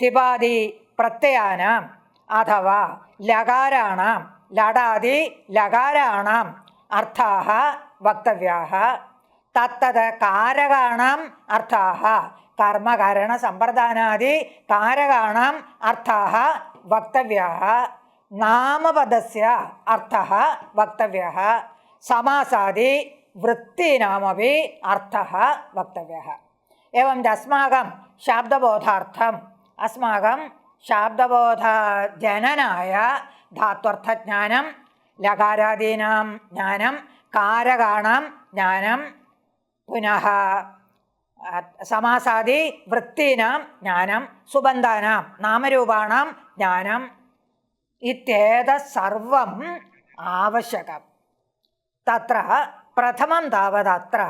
तिपादि प्रत्ययानाम् अथवा लकाराणां लडादि लकाराणाम् अर्थाः वक्तव्याः. तत्तद् कारकाणाम् अर्थाः कर्मकरणसम्प्रदानादि कारकाणाम् अर्थाः वक्तव्याः. नामपदस्य अर्थः वक्तव्यः. समासादि वृत्तीनामपि अर्थः वक्तव्यः. एवं अस्माकं शाब्दबोधार्थम् अस्माकं शाब्दबोधजननाय धात्वर्थज्ञानं, लकारादीनां ज्ञानं, कारकाणां ज्ञानं, पुनः समासादि वृत्तीनां ज्ञानं, सुबन्धानां नामरूपाणां ज्ञानम् इत्येतत् सर्वम् आवश्यकम्. तत्र प्रथमं तावदत्र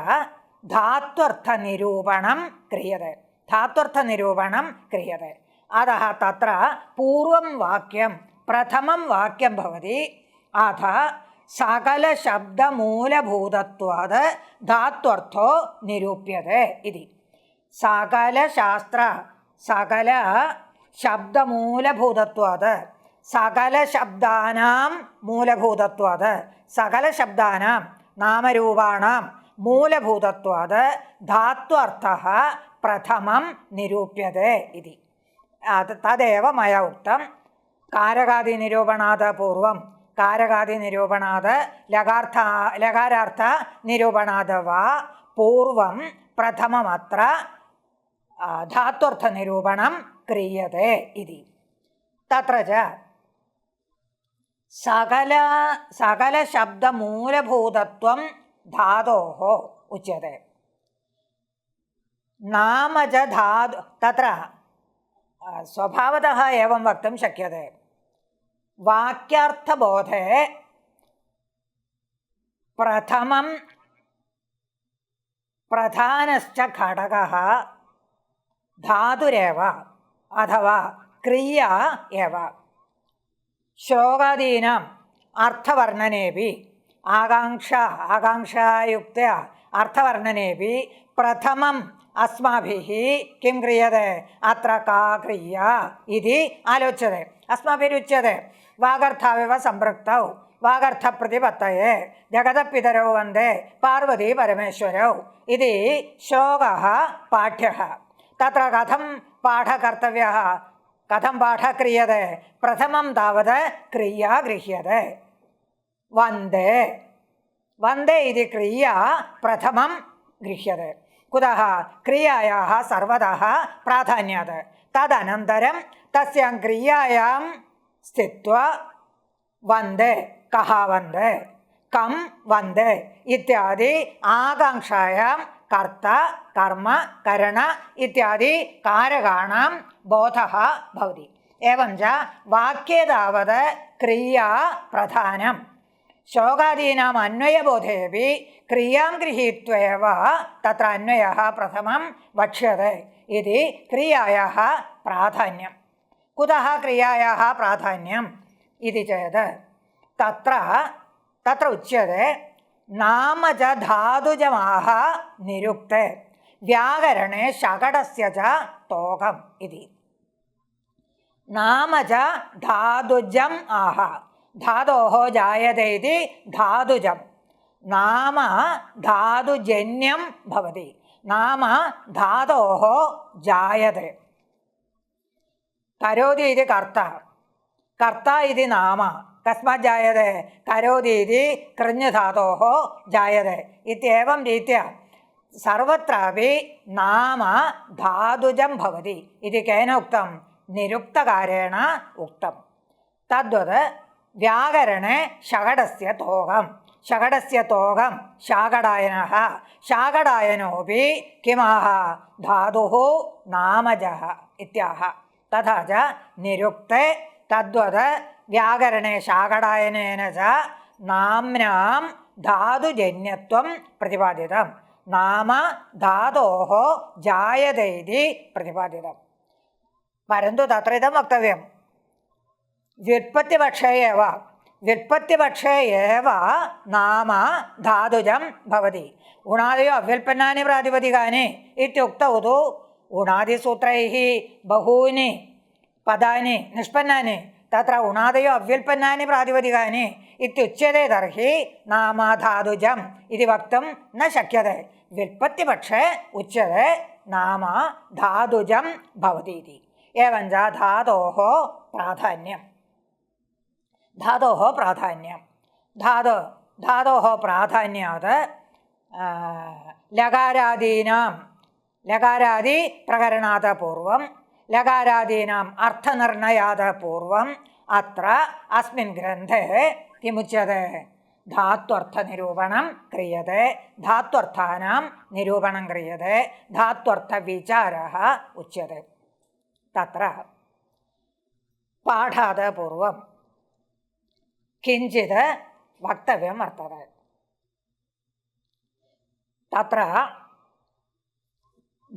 धात्वर्थनिरूपणं क्रियते. धात्वर्थनिरूपणं क्रियते. अतः तत्र पूर्वं वाक्यं प्रथमं वाक्यं भवति. अथ सकलशब्दमूलभूतत्वात् धात्वर्थो निरूप्यते इति. सकलशब्दमूलभूतत्वात् सकलशब्दानां मूलभूतत्वात् सकलशब्दानां नामरूपाणां मूलभूतत्वात् धात्वर्थः प्रथमं निरूप्यते इति. तदेव मया उक्तं. कारकादिनिरूपणात् पूर्वं कारकादिनिरूपणात् लकारार्थनिरूपणात् वा പൂർവം പ്രഥമമത്ര ധാത്വർത്ഥനിരൂപണം ക്രിയത്തെ ഇതി. തത്ര ച സകലശബ്ദമൂലഭൂതത്വം ധാതോः ഉച്യത്തെ. നാമ ച ധാതു തത്ര സ്വഭാവതः एवं वक्तुं शक्यते. वाक्यार्थबोधे प्रथमं प्रधानश्च घटकः धातुरेव अथवा क्रिया एव. श्लोकादीनाम् अर्थवर्णनेपि आकाङ्क्षायुक्त्या अर्थवर्णनेपि प्रथमम् अस्माभिः किं क्रियते, अत्र का क्रिया इति आलोच्यते. अस्माभिरुच्यते वागर्थावेव सम्पृक्तौ वागर्थप्रतिपत्तये जगतपितरौ वन्दे पार्वती परमेश्वरौ इति श्लोकः पाठ्यः. तत्र कथं पाठः कर्तव्यः, कथं पाठः क्रियते, प्रथमं तावत् क्रिया गृह्यते. वन्दे वन्दे इति क्रिया प्रथमं गृह्यते. कुतः, क्रियायाः सर्वतः प्राधान्यात्. तदनन्तरं तस्यां क्रियायां स्थित्वा वन्दे, कः वन्दे, कं वन्दे इत्यादि आकाङ्क्षायां कर्ता कर्म करण इत्यादि कारकाणां बोधः भवति. एवं च वाक्ये तावत् क्रिया प्रधानं. श्लोकादीनाम् अन्वयबोधेपि क्रियां गृहीत्वा एव तत्र अन्वयः प्रथमं वक्ष्यते इति क्रियायाः प्राधान्यं. कुतः क्रियायाः प्राधान्यम् इति चेत् तत्र उच्यते नाम च धातुजमाः निरुक्ते व्याकरणे शकटस्य च तोकम् इति. नाम च धातुजम् आह, धातोः जायते इति धातुजं. नाम धातुजन्यं भवति, नाम धातोः जायते. करोति इति कर्ता, कर्ता इति नाम कस्मात् जायते, करोति इति कृञ्धातोः जायते. इत्येवं रीत्या सर्वत्रापि नाम धातुजं भवति इति केन उक्तं, निरुक्तकारेण उक्तं. तद्वत् व्याकरणे शकटस्य तोकं, शकटस्य तोकं शाकटायनः, शाकटायनोऽपि किमाह, धातुः नामजः इत्याह. तथा च निरुक्ते तद्वत् व्याकरणे शाकटायनेन च नाम्नां धातुजन्यत्वं प्रतिपादितं. नाम धातोः जायते इति प्रतिपादितं. परन्तु तत्र इदं वक्तव्यं, व्युत्पत्तिपक्षे एव नाम धातुजं भवति. उणादयो अव्युत्पन्नानि प्रातिपदिकानि इत्युक्तौ तु उणादिसूत्रैः बहूनि पदानि निष्पन्नानि, तत्र उणादयो अव्युत्पन्नानि प्रातिपदिकानि इत्युच्यते. तर्हि नाम धातुजम् इति वक्तुं न शक्यते. व्युत्पत्तिपक्षे उच्यते नाम धातुजं भवति इति. एवञ्च धातोः प्राधान्यं, धातोः प्राधान्यं, धातोः प्राधान्यात् लकारादिप्रकरणात् पूर्वं, लकारादीनाम् अर्थनिर्णयात् पूर्वम् अत्र अस्मिन् ग्रन्थे किमुच्यते, धात्वर्थनिरूपणं क्रियते, धात्वर्थानां निरूपणं क्रियते, धात्वर्थविचारः उच्यते. तत्र पाठात् पूर्वं किञ्चित् वक्तव्यं वर्तते. तत्र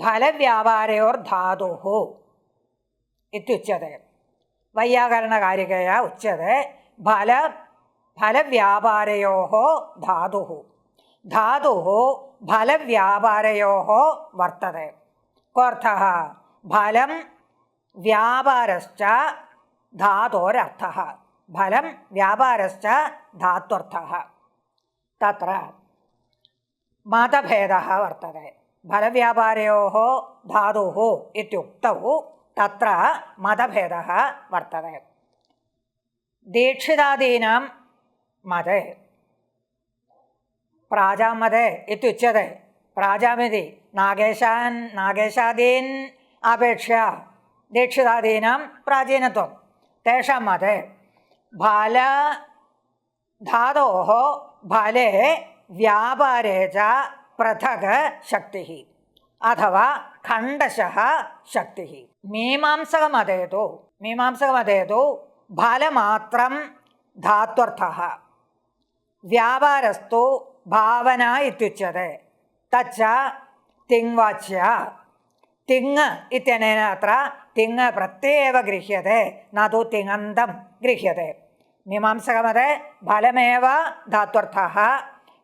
फलव्यापारयोर्धातुः इत्युच्यते. वैयाकरणकारिकया उच्यते फलव्यापारयोः धातुः. धातुः फलव्यापारयोः वर्तते. कोऽर्थः, फलं व्यापारश्च धातोरर्थः, फलं व्यापारश्च धात्वर्थः. तत्र मतभेदः वर्तते. फलव्यापारयोः धातुः इत्युक्तौ तत्र मतभेदः वर्तते. दीक्षितादीनां मते प्राजामते इत्युच्यते. പ്രാജാമിതി നാഗേശാദീൻ അപേക്ഷ ദീക്ഷിതാദീനാം പ്രാചീനത്വം തേഷാം മതേ ഫല ധാതോः ഫലേ വ്യാപാരേ ച പൃഥക് ശക്തി അഥവാ ഖണ്ഡശഃ ശക്തി. മീമാംസകമതേതു ഫലമാത്രം ധാത്വർത്ഥഃ വ്യാപാരസ്തു ഭാവന ഇത്യുച്യത്തെ തച്ച തിങ്വാച്യ. തിങ് ഇത്യനേന അത്ര തിങ് പ്രത്യയേവ ഗൃഹ്യത്തെ നതു തിങ്ങന്തം ഗൃഹ്യത്തെ. മീമാംസകമതേ ഫലമേവ ധാത്വർത്ഥഃ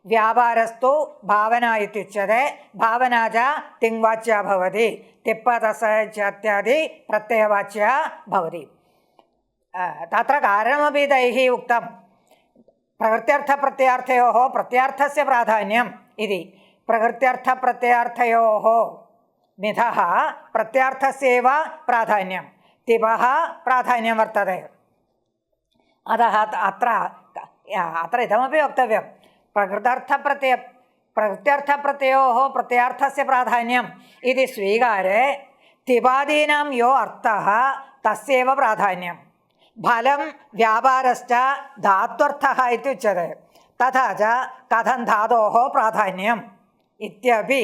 വ്യാപാരസ്തു ഭാവന ഇത്യുച്യത്തെ ഭാവന ച തിങ്വാച്യ ഭവതി തിപ്പതസത്യാദി പ്രത്യയവാച്യ ഭവതി. തത്ര കാരണമപി തൈഃ ഉക്തം പ്രകൃത്യർത്ഥപ്രത്യാർത്ഥയോः പ്രത്യാർത്ഥസ്യ പ്രാധാന്യം ഇതി. പ്രകൃത്യർത്ഥപ്രത്യാർത്ഥയോः മിഥः പ്രത്യാർത്ഥസ്യൈവ പ്രാധാന്യം തിപः പ്രാധാന്യം വർത്തते. अतः अत्र इदमपि वक्तव्यं प्रकृत्यर्थप्रत्ययोः प्रत्यार्थस्य प्राधान्यम् इति स्वीकारे तिपादीनां यो अर्थः तस्यैव प्राधान्यं. फलं व्यापारश्च धात्वर्थः इत्युच्यते. तथा च कथं धातोः प्राधान्यम् इत्यपि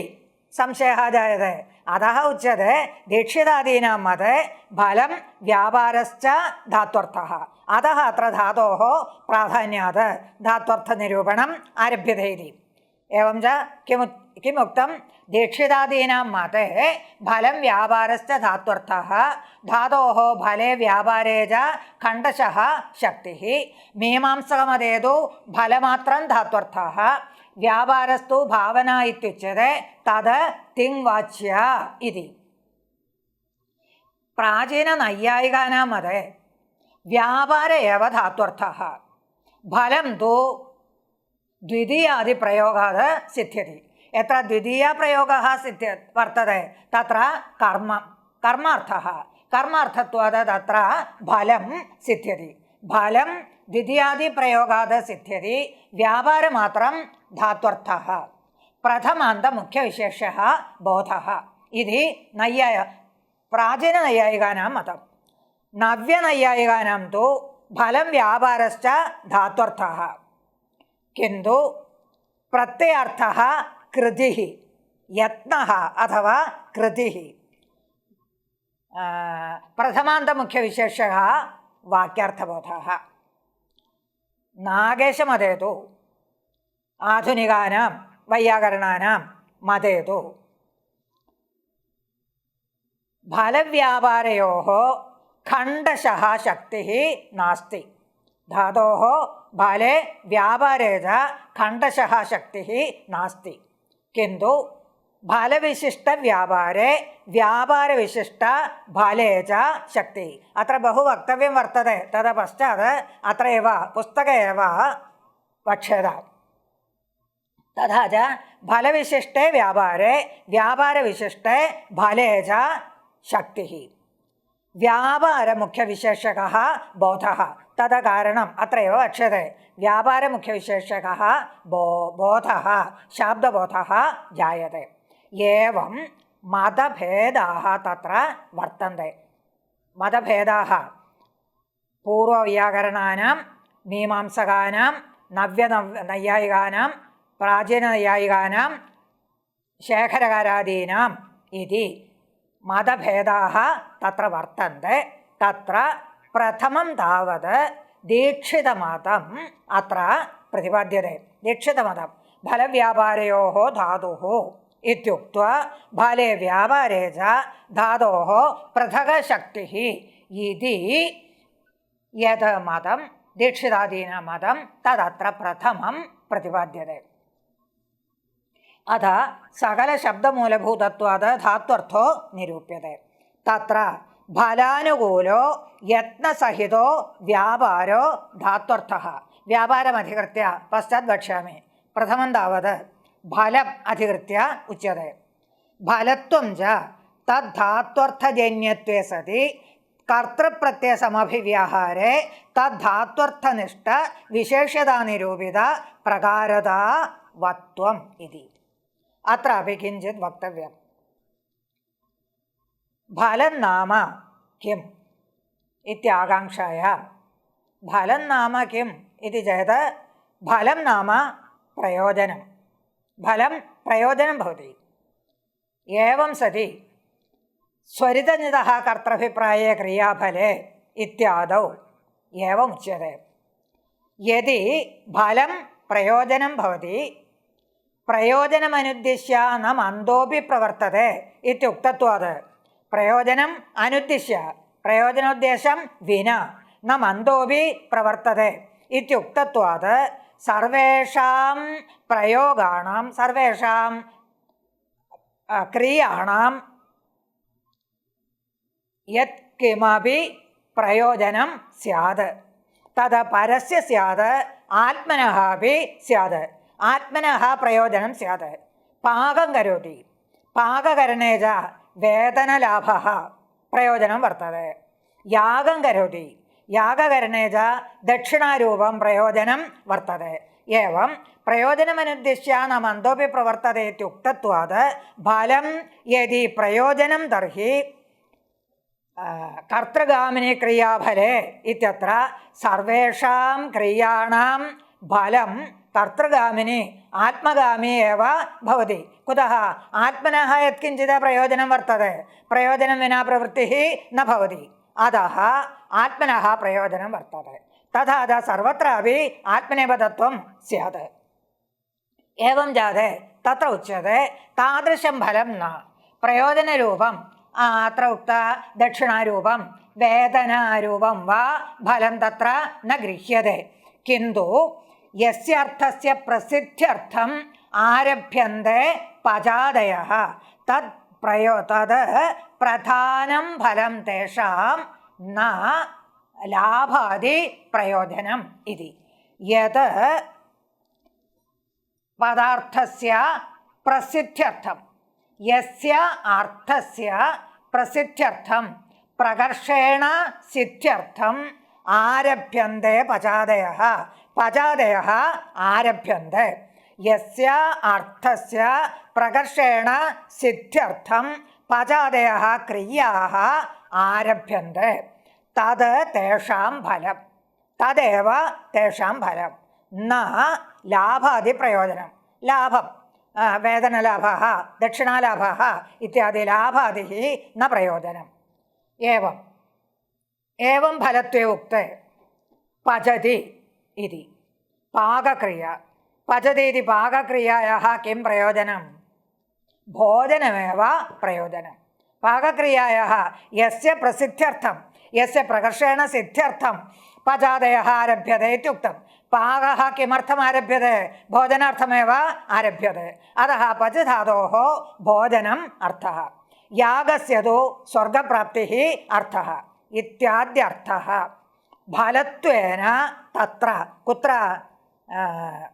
संशयः जायते. अतः उच्यते दीक्षितादीनां मते फलं व्यापारश्च धात्वर्थः. अतः अत्र धातोः प्राधान्यात् धात्वर्थनिरूपणम् आरभ्यते इति. एवं च किमुक्तं दीक्षितादीनां मते फलं व्यापारश्च धात्वर्थः धातोः फले व्यापारे च खण्डशः शक्तिः. मीमांसकमते तु फलमात्रं धात्वर्थः व्यापारस्तु भावना इत्युच्यते तद् तिङ्वाच्य इति. प्राचीननैयायिकानां मते व्यापार एव धात्वर्थः फलं तु द्वितीयादिप्रयोगात् सिद्ध्यति. यत्र द्वितीयप्रयोगः वर्तते तत्र कर्मार्थः कर्मार्थत्वात् तत्र फलं सिद्ध्यति. फलं द्वितीयादिप्रयोगात् सिद्ध्यति. व्यापारमात्रं धात्वर्थः. प्रथमान्तमुख्यविशेषः बोधः इति प्राचीननैयायिकानां मतं. नव्यनैयायिकानां तु फलं व्यापारश्च धात्वर्थः किन्तु प्रत्ययार्थः कृतिः यत्नः अथवा कृतिः. प्रथमान्तमुख्यविशेषः वाक्यार्थबोधः. नागेशमते तु आधुनिकानां वैयाकरणानां मते तु फलव्यापारयोः खण्डशः शक्तिः नास्ति. धातोः फले व्यापारे च खण्डशः शक्तिः नास्ति. किन्तु फलविशिष्टव्यापारे व्यापारविशिष्टफले च शक्तिः. अत्र बहु वक्तव्यं वर्तते. ततः पश्चात् अत्र एव पुस्तके एव वक्ष्यताम्. तथा च फलविशिष्टे व्यापारे व्यापारविशिष्टे फले च शक्तिः. व्यापारमुख्यविशेषकः बोधः. तद कारणम् अत्र एव वक्ष्यते. व्यापारमुख्यविशेषकः बोधः शाब्दबोधः जायते. एवं मतभेदाः तत्र वर्तन्ते. मतभेदाः पूर्ववैयाकरणानां मीमांसकानां नव्यनैयायिकानां प्राचीननैयायिकानां शेखरकारादीनाम् इति मतभेदाः तत्र वर्तन्ते. तत्र प्रथमं तावत् दीक्षितमतम् अत्र प्रतिपाद्यते. दीक्षितमतं फलव्यापारयोः धातुः इत्युक्त्वा फले व्यापारे च धातोः पृथक्शक्तिः इति यत् मतं दीक्षितादीनां मतं तदत्र प्रथमं प्रतिपाद्यते. अथ सकलशब्दमूलभूतत्वात् धात्वर्थो निरूप्यते. तत्र फलानुकूलो यत्नसहितो व्यापारो धात्वर्थः. व्यापारमधिकृत्य पश्चात् वक्ष्यामि. प्रथमं तावत् फलम् अधिकृत्य उच्यते. फलत्वं च तद्धात्वर्थजन्यत्वे सति कर्तृप्रत्ययसमभिव्याहारे तद्धात्वर्थनिष्ठ विशेषतानिरूपित प्रकारतावत्वम् इति. अत्रापि किञ्चित् वक्तव्यं। फलं नाम किम् इत्याकाङ्क्षायां फलं नाम किम् इति चेत् फलं नाम प्रयोजनं। फलं प्रयोजनं भवति। एवं सति स्वरितनितः कर्तृभिप्राये क्रियाफले इत्यादौ एवमुच्यते। यदि फलं प्रयोजनं भवति प्रयोजनमनुद्दिश्य न मन्दोऽपि प्रवर्तते इत्युक्तत्वात् प्रयोजनम् अनुद्दिश्य प्रयोजनोद्देशं विना न मन्दोऽपि प्रवर्तते इत्युक्तत्वात् सर्वेषां प्रयोगाणां सर्वेषां क्रियाणां यत्किमपि प्रयोजनं स्यात् तद् परस्य स्यात् आत्मनः अपि स्यात्। आत्मनः प्रयोजनं स्यात्। पाकं करोति, पाककरणे च वेतनलाभः प्रयोजनं वर्तते। यागं करोति, यागकरणे च दक्षिणारूपं प्रयोजनं वर्तते। एवं प्रयोजनमनुद्दिश्य न मन्दोऽपि प्रवर्तते इत्युक्तत्वात् फलं यदि प्रयोजनं तर्हि कर्तृगामिनी क्रियाफले इत्यत्र सर्वेषां क्रियाणां फलं कर्तृगामिनी आत्मगामी एव भवति। कुतः? आत्मनः यत्किञ्चित् प्रयोजनं वर्तते, प्रयोजनं विना प्रवृत्तिः न भवति। अतः आत्मनः प्रयोजनं वर्तते। तथा च सर्वत्रापि आत्मनेपदत्वं स्यात्। एवं जाते तत्र उच्यते तादृशं फलं न प्रयोजनरूपम् अत्र उक्त दक्षिणारूपं वेदनारूपं वा फलं तत्र न गृह्यते। किन्तु यस्य अर्थस्य प्रसिद्ध्यर्थम् आरभ्यन्ते पजादयः तद् प्रधानं फलं तेषां न लाभादि प्रयोजनम् इति। यत् पदार्थस्य प्रसिद्ध्यर्थं यस्य अर्थस्य प्रसिद्ध्यर्थं प्रकर्षेण सिद्ध्यर्थम् आरभ्यन्ते पजादयः पजादयः आरभ्यन्ते। यस्य अर्थस्य प्रकर्षेण सिद्ध्यर्थं पजादयः क्रियाः आरभ्यन्ते तद् तेषां फलं। तदेव तेषां फलं। न लाभादिप्रयोजनं। लाभं वेदनलाभः दक्षिणालाभः इत्यादि लाभादिः न प्रयोजनम्। एवं फलत्वे उक्ते पचति इति पाकक्रिया। पचति इति पाकक्रियायाः किं प्रयोजनं? भोजनमेव प्रयोजनं। पाकक्रियायाः यस्य प्रसिद्ध्यर्थं यस्य प्रकर्षेण सिद्ध्यर्थं पचादयः आरभ्यते इत्युक्तं। पाकः किमर्थम् आरभ्यते? भोजनार्थमेव आरभ्यते। अतः पच धातोः भोजनम् अर्थः। यागस्य तु स्वर्गप्राप्तिः अर्थः इत्याद्यर्थः। फलत्वेन तत्र कुत्र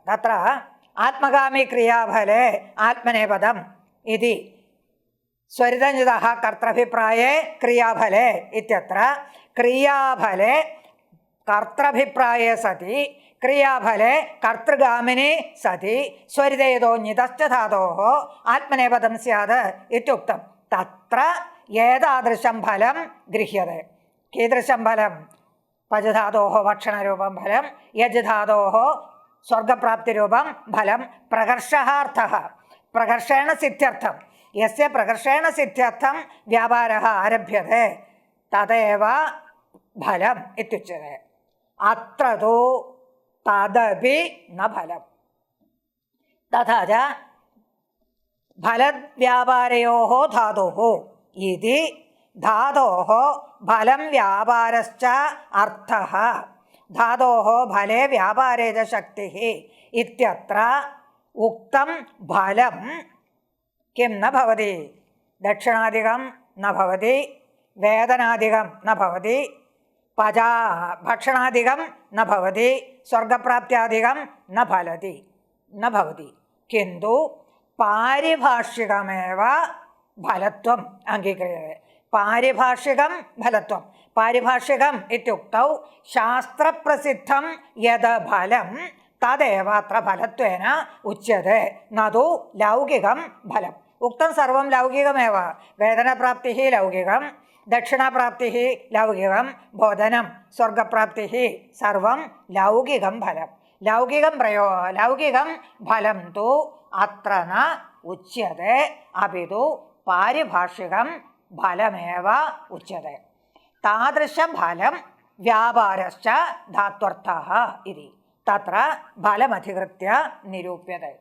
तत्र आत्मगामी क्रियाफले आत्मनेपदम् इति स्वरितनितः कर्तृभिप्राये क्रियाफले इत्यत्र क्रियाफले कर्तृभिप्राये सति क्रियाफले कर्तृगामिनी सति स्वरितेतो नितश्च धातोः आत्मनेपदं स्यात् इत्युक्तं। तत्र एतादृशं फलं गृह्यते। कीदृशं फलं? पच धातोः भक्षणरूपं फलं, यज् धातोः स्वर्गप्राप्तिरूपं फलं। प्रकर्षः अर्थः प्रकर्षेण सिद्ध्यर्थं। यस्य प्रकर्षेण सिद्ध्यर्थं व्यापारः आरभ्यते तदेव फलम् इत्युच्यते। अत्र तु तदपि न फलं। तथा च फलव्यापारयोः धातुः इति धातोः फलं व्यापारश्च अर्थः। धातोः फले व्यापारे च शक्तिः इत्यत्र उक्तं फलं किं न भवति? दक्षिणादिकं न भवति, वेदनादिकं न भवति, भक्षणादिकं न भवति, स्वर्गप्राप्त्यादिकं न फलति न भवति। किन्तु पारिभाषिकमेव फलत्वम् अङ्गीक्रियते। पारिभाषिकं फलत्वं। पारिभाषिकम् इत्युक्तौ शास्त्रप्रसिद्धं यद् फलं തദേവ അത്ര ഫലത്വേന ഉച്യത്തെ നതു ലൗകികം ഫലം. ഉക്തം സർവം ലൗകികമേവ. വേദനപ്രാപ്തി ലൗകികം, ദക്ഷിണപ്രാപ്തി ലൗകികം, ബോധനം സ്വർഗപ്രാപ്തി സർവം ലൗകികം ഫലം. ലൗകികം ഫലം തു അത്ര ന ഉച്യത്തെ അപിതു പാരിഭാഷികം ഫലമേവ ഉച്യത്തെ. താദൃശഫലം വ്യാപാരശ്ച ധാത്വർത്ഥഃ ഇതി തത്ര ഫലമധികൃത്യ നിരൂപ്യത്തെ.